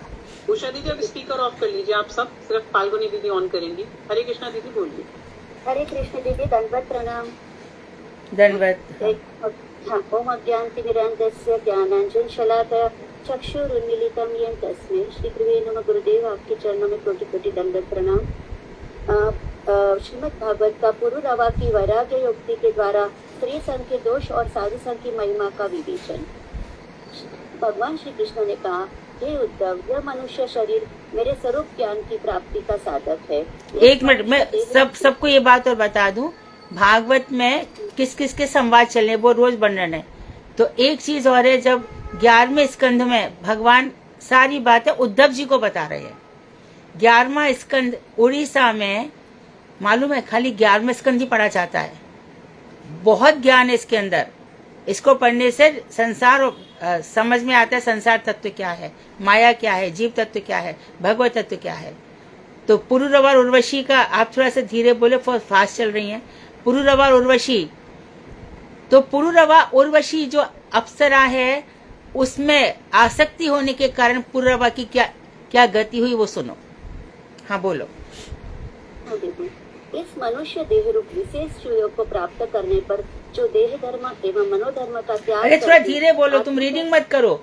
उषा दीदी अब स्पीकर ऑफ कर लीजिए आप सब, सिर्फ फाल्गुनी दीदी ऑन करेंगी। हरे कृष्णा दीदी बोलिए। हरे कृष्ण दीदी, दंडवत प्रणाम। दंडवत। ओम अज्ञानतिमिरान्धस्य ज्ञानाञ्जनशलाकया चक्षुरुन्मीलितं येन तस्मै श्रीगुरुवे नमः। गुरुदेव आपके चरणों में कोटि कोटि दंडवत प्रणाम। श्रीमद् भागवत का पुरुरवा की वैराग्य युक्ति के द्वारा स्त्री संघ के दोष और साधु संघ की महिमा का विवेचन। भगवान श्री कृष्ण ने कहा, हे उद्धव, यह मनुष्य शरीर मेरे स्वरूप ज्ञान की प्राप्ति का साधक है। एक मिनट, मैं सबको ये बात और बता दूं, भागवत में किस किस के संवाद चलने वो रोज वर्णन है। तो एक चीज और है, जब 11वें स्कंध में भगवान सारी बातें उद्धव जी को बता रहे हैं। 11वां स्कंद उड़ीसा में, मालूम है, खाली 11वें स्कंद ही पढ़ा जाता है। बहुत ज्ञान है इसके अंदर। इसको पढ़ने से संसार समझ में आता है, संसार तत्व क्या है, माया क्या है, जीव तत्व क्या है, भगवत तत्व क्या है। तो पुरुरवा उर्वशी का, आप थोड़ा सा धीरे बोले, फास्ट चल रही हैं। पुरुरवा उर्वशी, तो पुरुरवा उर्वशी जो अप्सरा है, उसमें आसक्ति होने के कारण पुरुरवा की क्या गति हुई वो सुनो। हाँ बोलो। इस मनुष्य देह रूप विशेष सुयोग को प्राप्त करने पर जो देह धर्म एवं मनोधर्म का त्याग। अरे थोड़ा धीरे बोलो, तुम रीडिंग मत करो,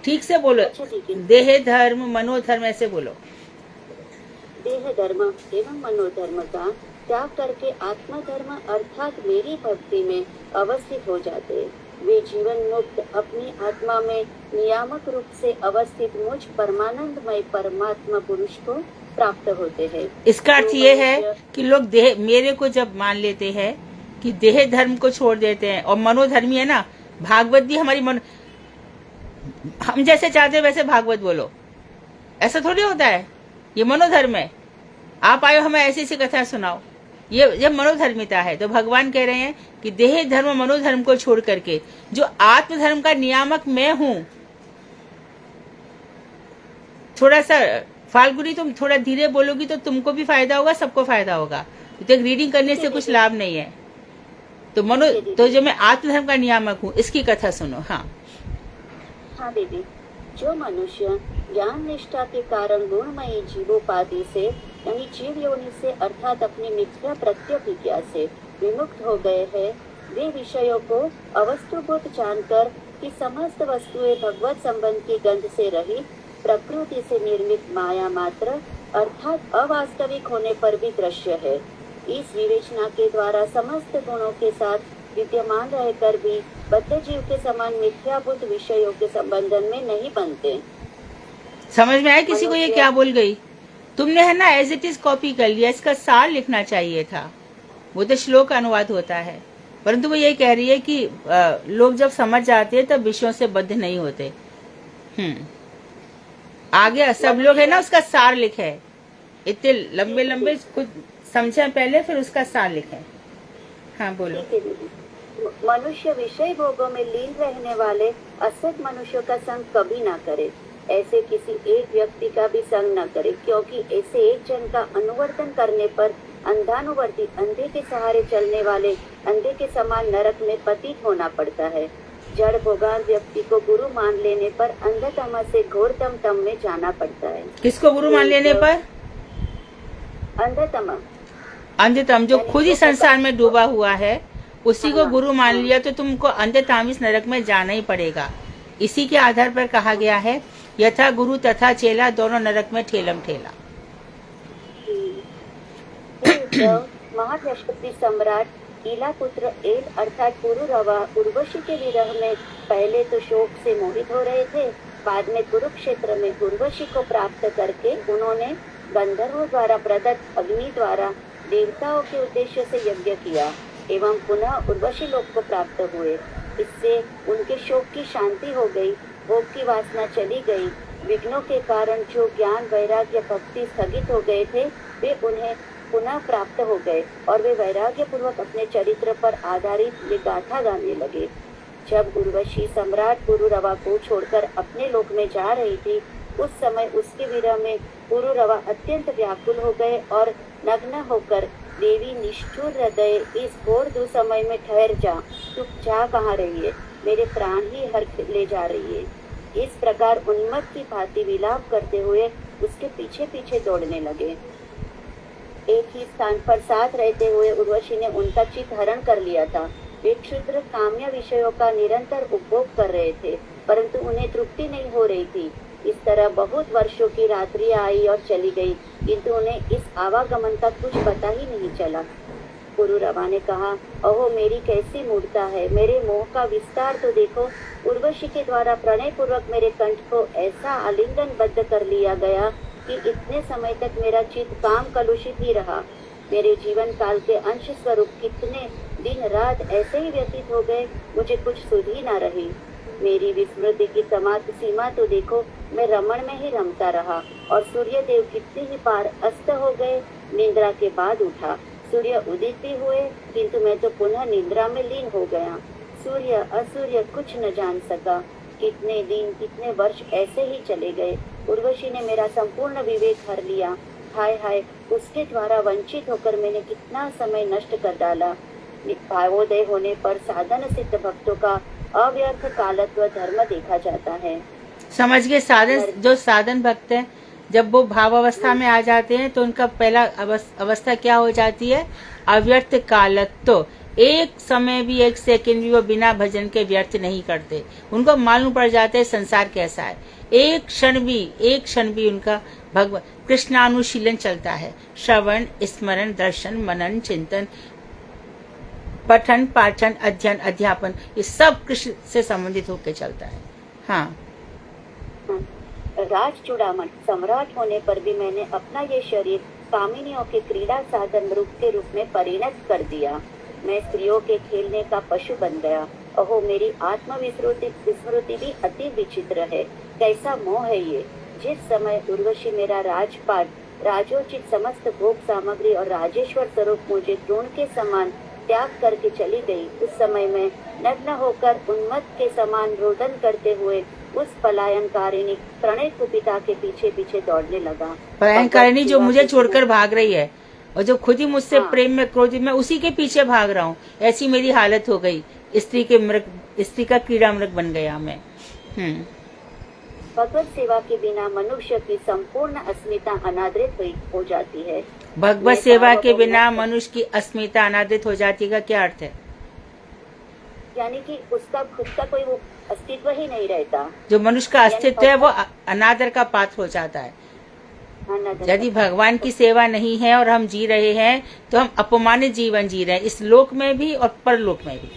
ठीक से बोलो। अच्छा, ठीक है। देह धर्म मनोधर्म ऐसे बोलो। देह धर्म एवं मनोधर्म का त्याग करके आत्मधर्म अर्थात मेरी भक्ति में अवस्थित हो जाते, वे जीवन मुक्त अपनी आत्मा में नियामक रूप से अवस्थित मुझ परमानंदमय परमात्मा पुरुष को प्राप्त होते हैं। इसका अर्थ ये है कि लोग देह मेरे को जब मान लेते हैं कि देह धर्म को छोड़ देते हैं, और मनोधर्मी है ना, भागवत भी हमारी हम जैसे चाहते हैं वैसे भागवत बोलो, ऐसा थोड़ी होता है। ये मनोधर्म है। आप आयो हमें ऐसी ऐसी कथा सुनाओ, ये मनोधर्मिता है। तो भगवान कह रहे हैं कि देह धर्म मनोधर्म को छोड़ करके जो आत्मधर्म का नियामक मैं हूं। थोड़ा सा फाल्गुनी, तुम थोड़ा धीरे बोलोगी तो तुमको भी फायदा होगा, सबको फायदा होगा। तो रीडिंग करने से कुछ लाभ नहीं है। तो जो मैं आत्मधर्म का नियामक हूँ, इसकी कथा सुनो। हाँ हाँ दीदी, जो मनुष्य ज्ञान निष्ठा के कारण गुणमयी जीवोपाधि से यानी जीव योनि से अर्थात अपनी मिथ्या प्रत्यभिज्ञा से विमुक्त हो गए हैं, वे विषयों को अवस्तुभूत जानकर कि समस्त वस्तुएं भगवत संबंध की गंध से रहित प्रकृति से निर्मित माया मात्र अर्थात अवास्तविक होने पर भी दृश्य है, इस विवेचना के द्वारा समस्त गुणों के साथ विद्यमान रहकर भी बद्ध जीव के समान मिथ्याभूत विषयों के संबंधन में नहीं बनते। समझ में आया किसी को ये क्या बोल गई? तुमने है ना एज इट इज कॉपी कर लिया, इसका सार लिखना चाहिए था। वो तो श्लोक अनुवाद होता है। परंतु वो ये कह रही है कि लोग जब समझ जाते हैं तब विषयों से बद्ध नहीं होते। आगे सब लोग है ना, उसका सार लिखे है, इतने लंबे लंबे कुछ समझे पहले, फिर उसका सार लिखे है। हाँ बोलो। ठीक है दीदी। मनुष्य विषय भोगों में लीन रहने वाले असत मनुष्यों का संग कभी ना करे। ऐसे किसी एक व्यक्ति का भी संग न करे, क्योंकि ऐसे एक जन का अनुवर्तन करने पर अंधानुवर्ती अंधे के सहारे चलने वाले अंधे के समान नरक में पतित होना पड़ता है। जड़ भोगान व्यक्ति को गुरु मान लेने पर अंधतम से घोरतम तम में जाना पड़ता है। किसको गुरु मान लेने पर? अंधतम, अंधतम जो खुद ही संसार में डूबा हुआ है, उसी को गुरु मान लिया तो तुमको अंधतामिस नरक में जाना ही पड़ेगा। इसी के आधार पर कहा गया है, यथा गुरु तथा चेला दोनों नरक में ठेलम ठेला। महायशस्वी सम्राट ईला पुत्र एल अर्थात पुरुरवा उर्वशी के विरह में पहले तो शोक से मोहित हो रहे थे। बाद में कुरुक्षेत्र में उर्वशी को प्राप्त करके उन्होंने गंधर्वों द्वारा प्रदत्त अग्नि द्वारा देवताओं के उद्देश्य से यज्ञ किया एवं पुनः उर्वशी लोक को प्राप्त हुए। इससे उनके शोक की शांति हो गई, भोग की वासना चली गई। विघ्नों के कारण जो ज्ञान वैराग्य भक्ति स्थगित हो गए थे, वे उन्हें पुनः प्राप्त हो गए और वे वैराग्य पूर्वक अपने चरित्र पर आधारित ये गाथा गाने लगे। जब उर्वशी सम्राट पुरुरवा को छोड़कर अपने लोक में जा रही थी, उस समय उसके विरह में पुरुरवा अत्यंत व्याकुल हो गए और नग्न होकर, देवी निष्ठुर हृदय, इस घोर दुसमय में ठहर जा, तू जा कहाँ रही है, मेरे प्राण ही हर ले जा रही है। इस प्रकार उन्मत्त की भांति विलाप करते हुए उसके पीछे पीछे दौड़ने लगे। एक ही स्थान पर साथ रहते हुए उर्वशी ने उनका चित्त हरण कर लिया था। वे क्षुद्र काम्य विषयों का निरंतर उपभोग कर रहे थे, परंतु उन्हें तृप्ति नहीं हो रही थी। इस तरह बहुत वर्षों की रात्रियां आई और चली गई, किंतु उन्हें इस आवागमन का कुछ पता ही नहीं चला। पुरुरवा ने कहा, अहो मेरी कैसी मूर्खता है, मेरे मोह का विस्तार तो देखो। उर्वशी के द्वारा प्रणय पूर्वक मेरे कंठ को ऐसा आलिंगन बद्ध कर लिया गया कि इतने समय तक मेरा चित्त काम कलुषित ही रहा। मेरे जीवन काल के अंश स्वरूप कितने दिन रात ऐसे ही व्यतीत हो गए, मुझे कुछ सुध ही न रही। मेरी विस्मृति की समाप्त सीमा तो देखो, मैं रमण में ही रमता रहा और सूर्य देव कितने ही पार अस्त हो गए। निद्रा के बाद उठा, सूर्य उदित भी हुए, किंतु मैं तो पुनः निद्रा में लीन हो गया। सूर्य असूर्य कुछ न जान सका। कितने दिन कितने वर्ष ऐसे ही चले गए। उर्वशी ने मेरा संपूर्ण विवेक हर लिया। हाय हाय, उसके द्वारा वंचित होकर मैंने कितना समय नष्ट कर डाला। भावोदय होने पर साधन सिद्ध भक्तों का अव्यर्थ कालत्व धर्म देखा जाता है। समझ गए? साधन, जो साधन भक्त हैं, जब वो भाव अवस्था में आ जाते हैं तो उनका पहला अवस्था क्या हो जाती है? अव्यर्थ कालत्व। एक समय भी, एक सेकंड भी वो बिना भजन के व्यर्थ नहीं करते। उनको मालूम पड़ जाता है संसार कैसा है। एक क्षण भी उनका भगवान कृष्णानुशीलन चलता है। श्रवण, स्मरण, दर्शन, मनन, चिंतन, पठन, पाठन, अध्ययन, अध्यापन, ये सब कृष्ण से संबंधित होकर चलता है। हाँ। राज चूड़ामन सम्राट होने पर भी मैंने अपना ये शरीर कामिनियों के क्रीड़ा साधन के रूप में परिणत कर दिया। मैं स्त्रियों के खेलने का पशु बन गया। अहो मेरी आत्म विस्मृति भी अति विचित्र है। कैसा मोह है ये। जिस समय उर्वशी मेरा राजपाट, राजोचित समस्त भोग सामग्री और राजेश्वर स्वरूप मुझे द्रोण के समान त्याग करके चली गई, उस समय मैं नग्न होकर उन्मत्त के समान रोदन करते हुए उस पलायनकारिणी प्रणय कुपिता के पीछे पीछे दौड़ने लगा। पलायनकारिणी जो मुझे छोड़कर भाग रही है और जो खुद ही मुझसे प्रेम में क्रोधित, मैं उसी के पीछे भाग रहा हूँ। ऐसी मेरी हालत हो गई। स्त्री का कीड़ा मृग बन गया मैं। भगवत सेवा के बिना मनुष्य की संपूर्ण अस्मिता अनादृत हो जाती है। भगवत सेवा के बिना मनुष्य की अस्मिता अनादृत हो जाती का क्या अर्थ है? यानी कि उसका खुद का कोई वो अस्तित्व ही नहीं रहता। जो मनुष्य का अस्तित्व है वो अनादर का पात्र हो जाता है। यदि भगवान की सेवा नहीं है और हम जी रहे हैं तो हम अपमानित जीवन जी रहे हैं, इस लोक में भी और परलोक में भी।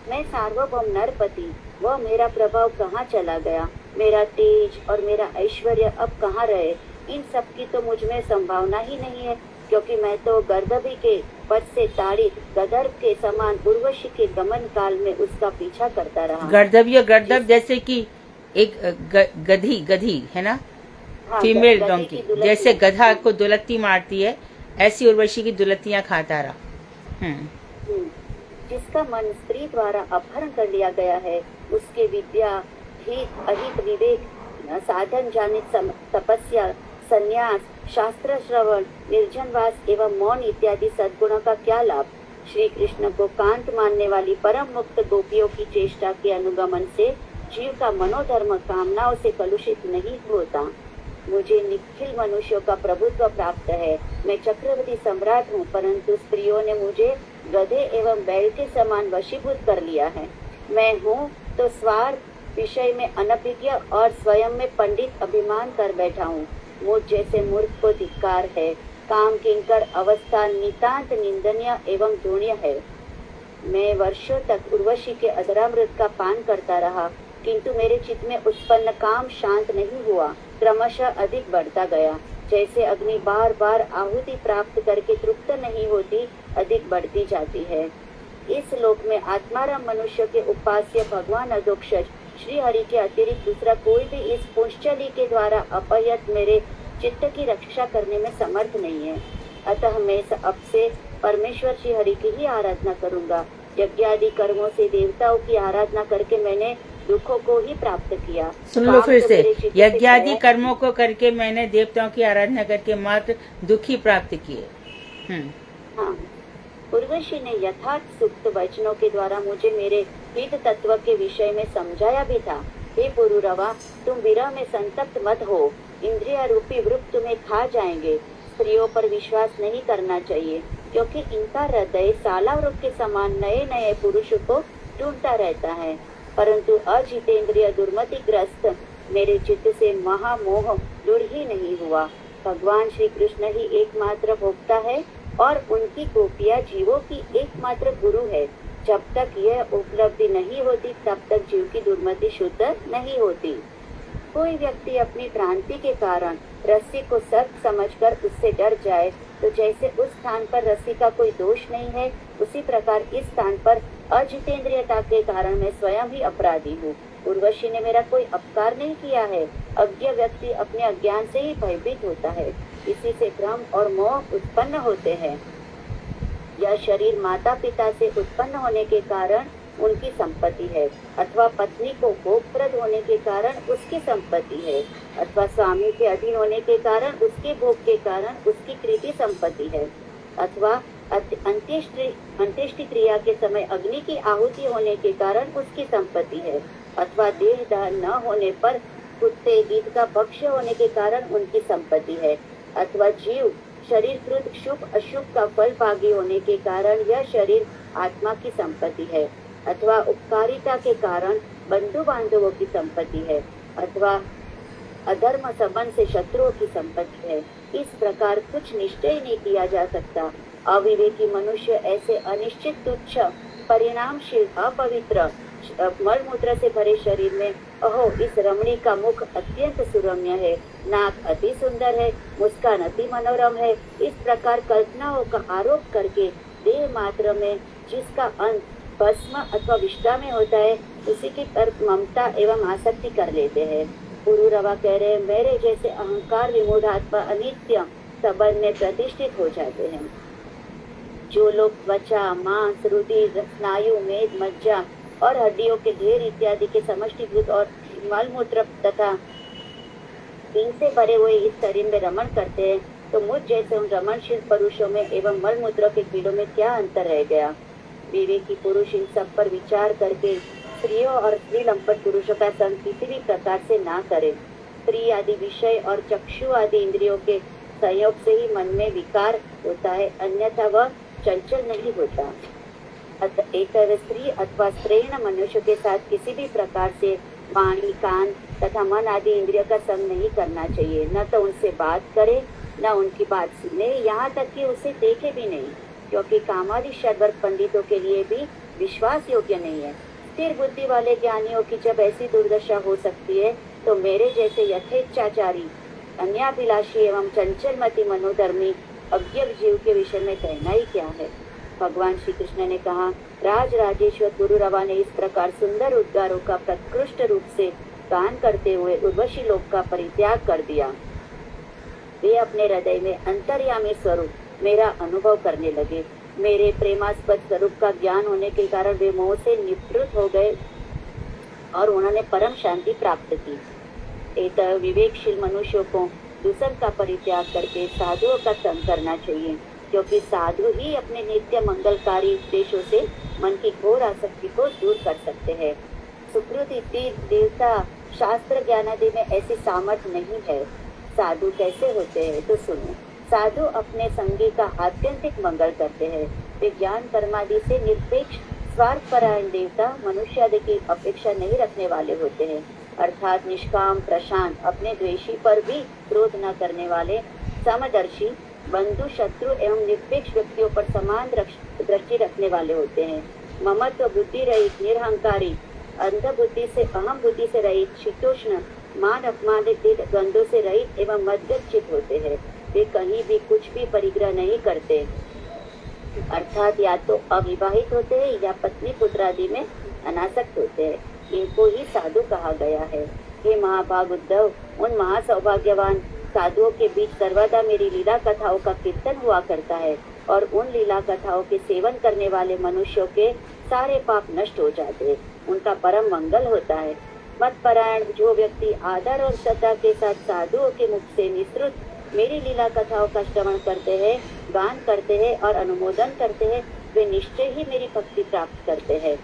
मैं सार्वभौम नरपति, वह मेरा प्रभाव कहाँ चला गया? मेरा तेज और मेरा ऐश्वर्य अब कहाँ रहे? इन सब की तो मुझ में संभावना ही नहीं है। क्योंकि मैं तो गर्दभी के पद से ताड़ित गदर्भ के समान उर्वशी के गमन काल में उसका पीछा करता रहा। गर्दभ या गर्दभ जैसे कि एक गधी है ना, हाँ, फीमेल गधे डोंकी, की दुलत्ती। जैसे गधा को दुलत्ती मारती है ऐसी उर्वशी की दुलत्तियां खाता रहा। जिसका मन स्त्री द्वारा अपहरण कर लिया गया है, उसके विद्या, हित, अहित, विवेक, साधन जानित तपस्या, संन्यास, शास्त्र श्रवण, निर्जनवास एवं मौन इत्यादि सद्गुणों का क्या लाभ? श्री कृष्ण को कांत मानने वाली परम मुक्त गोपियों की चेष्टा के अनुगमन से जीव का मनोधर्म कामनाओं से कलुषित नहीं होता। मुझे निखिल मनुष्यों का प्रभुत्व प्राप्त है। मैं चक्रवर्ती सम्राट हूँ, परंतु स्त्रियों ने मुझे गधे एवं बैल के समान वशीभूत कर लिया है। मैं हूँ तो स्वार्थ विषय में अनभिज्ञ और स्वयं में पंडित अभिमान कर बैठा हूँ। मुझ जैसे मूर्ख को धिक्कार है। काम किंकर अवस्था नितांत निंदनीय एवं घृण्य है। मैं वर्षों तक उर्वशी के अधरामृत का पान करता रहा, किंतु मेरे चित्त में उत्पन्न काम शांत नहीं हुआ, क्रमशः अधिक बढ़ता गया। जैसे अग्नि बार बार आहुति प्राप्त करके तृप्त नहीं होती, अधिक बढ़ती जाती है। इस लोक में आत्माराम मनुष्य के उपास्य भगवान अधोक्षज श्री हरि के अतिरिक्त दूसरा कोई भी इस पुंश्चली के द्वारा अपयत मेरे चित्त की रक्षा करने में समर्थ नहीं है। अतः मैं अब से परमेश्वर श्री हरि की ही आराधना करूंगा। यज्ञ आदि कर्मों से देवताओं की आराधना करके मैंने दुखों को ही प्राप्त किया। सुन लो फिर से, यज्ञ आदि कर्मों को करके मैंने देवताओं की आराधना करके मात्र दुख ही प्राप्त किए। हाँ, उर्वशी ने यथार्थ सुक्त वचनों के द्वारा मुझे मेरे हित तत्व के विषय में समझाया भी था। हे पुरुरवा, तुम विरह में संतप्त मत हो। इंद्रिय रूपी वृक्ष तुम्हें खा जाएंगे। स्त्रियों पर विश्वास नहीं करना चाहिए, क्योंकि इनका हृदय साला वृक्ष के समान नए नए पुरुषों को ढूंढता रहता है। परंतु अजितेंद्रिय दुर्मति ग्रस्त मेरे चित्त से महामोह दूर ही नहीं हुआ। भगवान श्री कृष्ण ही एकमात्र भोक्ता है और उनकी गोपियां जीवों की एकमात्र गुरु है। जब तक यह उपलब्धि नहीं होती, तब तक जीव की दुर्मति शुद्ध नहीं होती। कोई व्यक्ति अपनी भ्रांति के कारण रस्सी को सर्प समझकर उससे डर जाए, तो जैसे उस स्थान पर रस्सी का कोई दोष नहीं है, उसी प्रकार इस स्थान पर अजितेंद्रियता के कारण मैं स्वयं ही अपराधी हूँ। उर्वशी ने मेरा कोई अपकार नहीं किया है। अज्ञ व्यक्ति अपने अज्ञान से ही भयभीत होता है, इसी से भ्रम और मोह उत्पन्न होते हैं। यह शरीर माता पिता से उत्पन्न होने के कारण उनकी संपत्ति है, अथवा पत्नी को भोगप्रद होने के कारण उसकी संपत्ति है, अथवा स्वामी के अधीन होने के कारण उसके भोग के कारण उसकी कृति संपत्ति है, अथवा अंत्येष्टि क्रिया के समय अग्नि की आहुति होने के कारण उसकी संपत्ति है, अथवा देह दान न होने पर कुत्ते गीत का भक्ष्य होने के कारण उनकी संपत्ति है, अथवा जीव शरीर कृत शुभ अशुभ का फल भागी होने के कारण यह शरीर आत्मा की संपत्ति है, अथवा उपकारिता के कारण बंधु बांधवों की संपत्ति है, अथवा अधर्म संबंध से शत्रुओं की संपत्ति है। इस प्रकार कुछ निश्चय नहीं किया जा सकता। अविवेकी मनुष्य ऐसे अनिश्चित तुच्छ परिणामशील अपवित्र मलमूत्र से भरे शरीर में, अहो इस रमणी का मुख अत्यंत सुरम्य है, नाक अति सुंदर है, मुस्कान अति मनोरम है, इस प्रकार कल्पनाओं का आरोप करके देह मात्र में जिसका अंत भस्म अथवा विष्ठा में होता है, उसी की तरफ ममता एवं आसक्ति कर लेते हैं। पुरुरवा कह रहे हैं, मेरे जैसे अहंकार विमूढ़ात्मा अनित्य संबंध में प्रतिष्ठित हो जाते हैं। जो लोग त्वचा, मांस, रुधिर, स्नायु, मेद, मज्जा और हड्डियों के ढेर इत्यादि के समष्टिभूत और मलमूत्र तथा इनसे भरे हुए इस शरीर में रमण करते हैं, तो मुझ जैसे उन रमणशील पुरुषों में एवं मलमूत्र के कीड़ों में क्या अंतर रह गया। विवेकी पुरुष इन सब पर विचार करके स्त्रियों और स्त्री लंपट पुरुषों का संग किसी भी प्रकार से ना करे। स्त्री आदि विषय और चक्षु आदि इंद्रियों के संयोग से ही मन में विकार होता है, अन्यथा वह चंचल नहीं होता। एक स्त्री अथवा स्त्रीण मनुष्य के साथ किसी भी प्रकार से वाणी, कान तथा मन आदि इंद्रियों का संग नहीं करना चाहिए। न तो उनसे बात करे, न उनकी बात सुने, यहाँ तक कि उसे देखे भी नहीं, क्योंकि कामादि षड्वर्ग पंडितों के लिए भी विश्वास योग्य नहीं है। स्थिर बुद्धि वाले ज्ञानियों की जब ऐसी दुर्दशा हो सकती है, तो मेरे जैसे यथेच्छाचारी, अन्याभिलाषी एवं चंचलमती मनोधर्मी अज्ञ जीव के विषय में कहना ही क्या है। भगवान श्री कृष्ण ने कहा, राज राजेश्वर पुरुरवा ने इस प्रकार सुंदर उद्गारों का प्रकृष्ट रूप से गान करते हुए उर्वशी लोक का परित्याग कर दिया। वे अपने हृदय में अंतर्यामी स्वरूप मेरा अनुभव करने लगे। मेरे प्रेमास्पद स्वरूप का ज्ञान होने के कारण वे मोह से निवृत्त हो गए और उन्होंने परम शांति प्राप्त की। एक विवेकशील मनुष्यों को दूसर का परित्याग करके साधुओं का संग करना चाहिए, क्योंकि साधु ही अपने नित्य मंगलकारी उद्देश्यों से मन की घोर आसक्ति को दूर कर सकते हैं। सुकृत इति देवता शास्त्र ज्ञान आदि में ऐसी सामर्थ्य नहीं है। साधु कैसे होते हैं तो सुनो। साधु अपने संगी का आत्यंतिक मंगल करते हैं। वे ज्ञान कर्मादि से निरपेक्ष स्वार्थपरायण देवता मनुष्य आदि की अपेक्षा नहीं रखने वाले होते हैं, अर्थात निष्काम प्रशांत, अपने द्वेषी पर भी क्रोध न करने वाले, समदर्शी, बंधु शत्रु एवं निरपेक्ष व्यक्तियों पर समान दृष्टि रखने वाले होते हैं। ममत्व बुद्धि रहित, निरहंकारी, अंध बुद्धि से अहम बुद्धि से रहित, शीतोष्ण, मान अपमानित द्वंद्वों से रहित एवं मध्यचित होते हैं। वे कहीं भी कुछ भी परिग्रह नहीं करते, अर्थात या तो अविवाहित होते हैं या पत्नी पुत्र आदि में अनासक्त होते हैं। इनको ही साधु कहा गया है। हे महाभाग उद्धव, उन महासौभाग्यवान साधुओं के बीच सर्वदा मेरी लीला कथाओं का कीर्तन हुआ करता है और उन लीला कथाओं के सेवन करने वाले मनुष्यों के सारे पाप नष्ट हो जाते हैं, उनका परम मंगल होता है। मत परायण जो व्यक्ति आदर और श्रद्धा के साथ साधुओं के मुख से निस्तृत मेरी लीला कथाओं का श्रवण करते हैं, गान करते हैं और अनुमोदन करते हैं, वे निश्चय ही मेरी भक्ति प्राप्त करते हैं।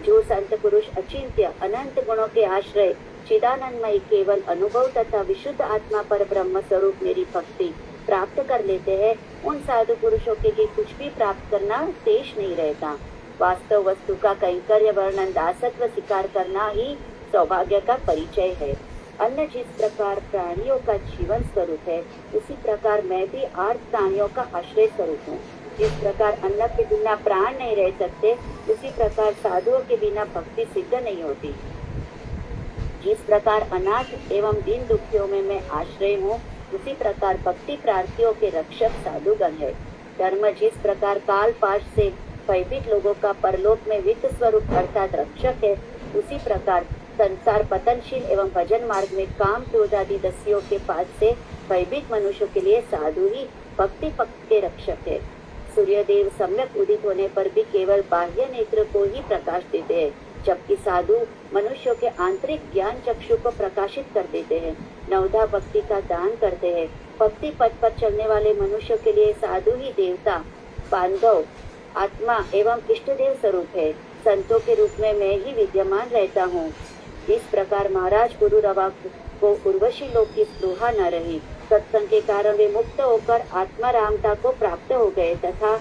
जो संत पुरुष अचिंत्य अनंत गुणों के आश्रय चिदानंदमय केवल अनुभव तथा विशुद्ध आत्मा पर ब्रह्म स्वरूप मेरी भक्ति प्राप्त कर लेते हैं, उन साधु पुरुषों के लिए कुछ भी प्राप्त करना शेष नहीं रहता। वास्तव वस्तु का कैंकर्य वर्णन दासत्व स्वीकार करना ही सौभाग्य का परिचय है। अन्न जिस प्रकार प्राणियों का जीवन स्वरूप है, उसी प्रकार मैं भी आर्थ प्राणियों का आश्रय स्वरूप हूँ। जिस प्रकार अन्न के बिना प्राण नहीं रह सकते, उसी प्रकार साधुओं के बिना भक्ति सिद्ध नहीं होती। जिस प्रकार अनाथ एवं दीन दुखियों में मैं आश्रय हूँ, उसी प्रकार भक्ति प्रार्थियों के रक्षक साधुगण है। धर्म जिस प्रकार काल पाश से भयभीत लोगों का परलोक में वित्त स्वरूप अर्थात रक्षक है, उसी प्रकार संसार पतनशील एवं भजन मार्ग में काम क्रोध आदि दस्युओं के पास से भयभीत मनुष्यों के लिए साधु ही भक्ति पक्ष के रक्षक है। सूर्यदेव सम्यक उदित होने पर भी केवल बाह्य नेत्र को ही प्रकाश देते हैं, जबकि साधु मनुष्यों के आंतरिक ज्ञान चक्षु को प्रकाशित कर देते हैं, नवधा भक्ति का दान करते हैं। भक्ति पथ पर चलने वाले मनुष्यों के लिए साधु ही देवता, बांधव, आत्मा एवं इष्ट देव स्वरूप है। संतों के रूप में मैं ही विद्यमान रहता हूँ। इस प्रकार महाराज पुरुरवा को उर्वशी लोक की स्पृहा न रही। सत्संग के कारण वे मुक्त होकर आत्मारामता को प्राप्त हो गए तथा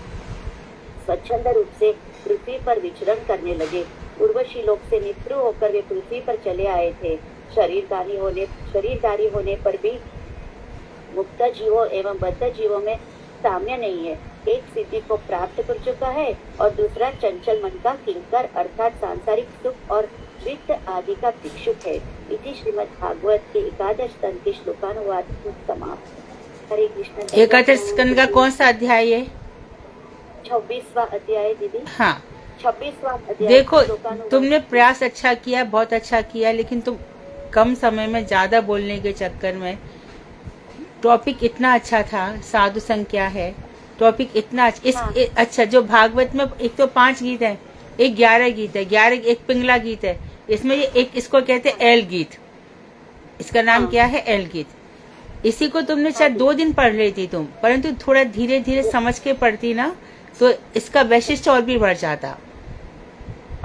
स्वच्छंद रूप से पृथ्वी पर विचरण करने लगे। उर्वशी लोक से निवृत्त होकर वे पृथ्वी पर चले आए थे। शरीरधारी होने पर भी मुक्त जीवों एवं बद्ध जीवों में साम्य नहीं है। एक सिद्धि को प्राप्त कर चुका है और दूसरा चंचल मन का किंकर अर्थात सांसारिक सुख और वित्त आदि का भिक्षुक है। इति श्रीमद् भागवत के 11 स्कंद के श्लोकानुवाद समाप्त। हरे कृष्ण। 11 स्कंद का कौन सा अध्याय है? 26वां अध्याय दीदी। हाँ 26वां अध्याय। देखो तुमने प्रयास अच्छा किया, बहुत अच्छा किया, लेकिन तुम कम समय में ज्यादा बोलने के चक्कर में, टॉपिक इतना अच्छा था, साधु संघ क्या है, टॉपिक इतना अच्छा। जो भागवत में एक तो 5 गीत है, एक 11 गीत है, 11 एक पिंगला गीत है, इसमें ये एक इसको कहते हैं एल गीत, इसका नाम क्या है एल गीत। इसी को तुमने शायद 2 दिन पढ़ रही थी तुम, परंतु थोड़ा धीरे धीरे समझ के पढ़ती ना तो इसका वैशिष्ट और भी बढ़ जाता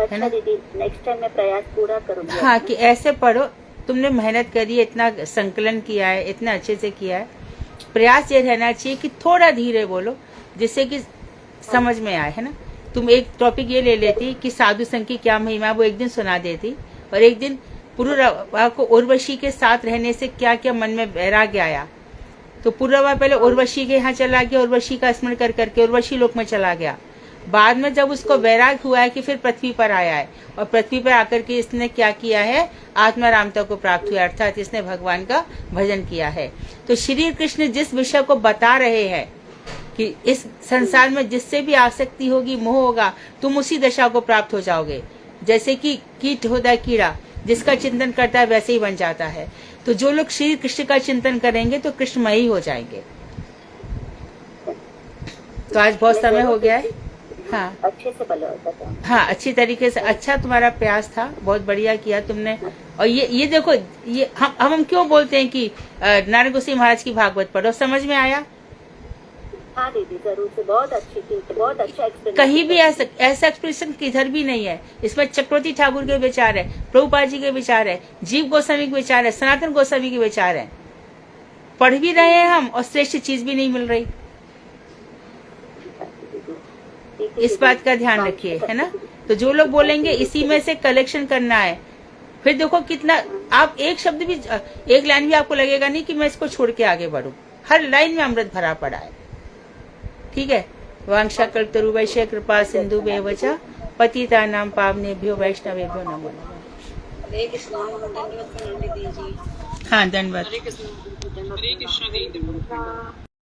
है ना दीदी। नेक्स्ट टाइम मैं प्रयास पूरा करूंगी। हाँ कि ऐसे पढ़ो, तुमने मेहनत करी है, इतना संकलन किया है, इतना अच्छे से किया है। प्रयास ये रहना चाहिए कि थोड़ा धीरे बोलो जिससे कि समझ में आए, है ना। तुम एक टॉपिक ये ले लेती कि साधु संघ की क्या महिमा, वो एक दिन सुना देती, और एक दिन पुरुरवा को उर्वशी के साथ रहने से क्या क्या मन में वैराग्य आया। तो पुरुरवा पहले उर्वशी के यहाँ चला गया, उर्वशी का स्मरण कर करके उर्वशी लोक में चला गया। बाद में जब उसको वैराग हुआ है कि फिर पृथ्वी पर आया है, और पृथ्वी पर आकर के इसने क्या किया है, आत्मारामता को प्राप्त हुआ, अर्थात इसने भगवान का भजन किया है। तो श्री कृष्ण जिस विषय को बता रहे हैं कि इस संसार में जिससे भी आसक्ति होगी, मोह होगा, तुम उसी दशा को प्राप्त हो जाओगे। जैसे कि कीट होता है, कीड़ा जिसका चिंतन करता है वैसे ही बन जाता है। तो जो लोग श्री कृष्ण का चिंतन करेंगे तो कृष्णमयी हो जाएंगे। तो आज बहुत समय हो गया है। हाँ, अच्छे से बोलो बताओ। हाँ, अच्छी तरीके से, अच्छा तुम्हारा प्रयास था, बहुत बढ़िया किया तुमने। और ये देखो, ये हम क्यों बोलते हैं कि नारायण गोसाई महाराज की भागवत पढ़ो, समझ में आया? हाँ दीदी, जरूर से, बहुत अच्छी थी, बहुत अच्छा एक्सप्लेनेशन। कहीं भी ऐसा एक्सप्रेशन किधर भी नहीं है। इसमें चक्रवर्ती ठाकुर के विचार है, प्रभुपाद जी के विचार है, जीव गोस्वामी के विचार है, सनातन गोस्वामी के विचार है। पढ़ भी रहे हैं हम और श्रेष्ठ चीज भी नहीं मिल रही। इस बात का ध्यान रखिए, है ना। तो जो लोग बोलेंगे इसी में से कलेक्शन करना है, फिर देखो कितना, आप एक शब्द भी, एक लाइन भी आपको लगेगा नहीं कि मैं इसको छोड़ के आगे बढ़ूं। हर लाइन में अमृत भरा पड़ा है। ठीक है। वांछा कल्पतरुवैश्य कृपा सिंधु बेवचा पतितानां पावनेभ्यो वैष्णवेभ्यो नमो नमः। हरे कृष्णा, धन्यवाद पंडित जी। हाँ, धन्यवाद। हरे कृष्ण दीदी।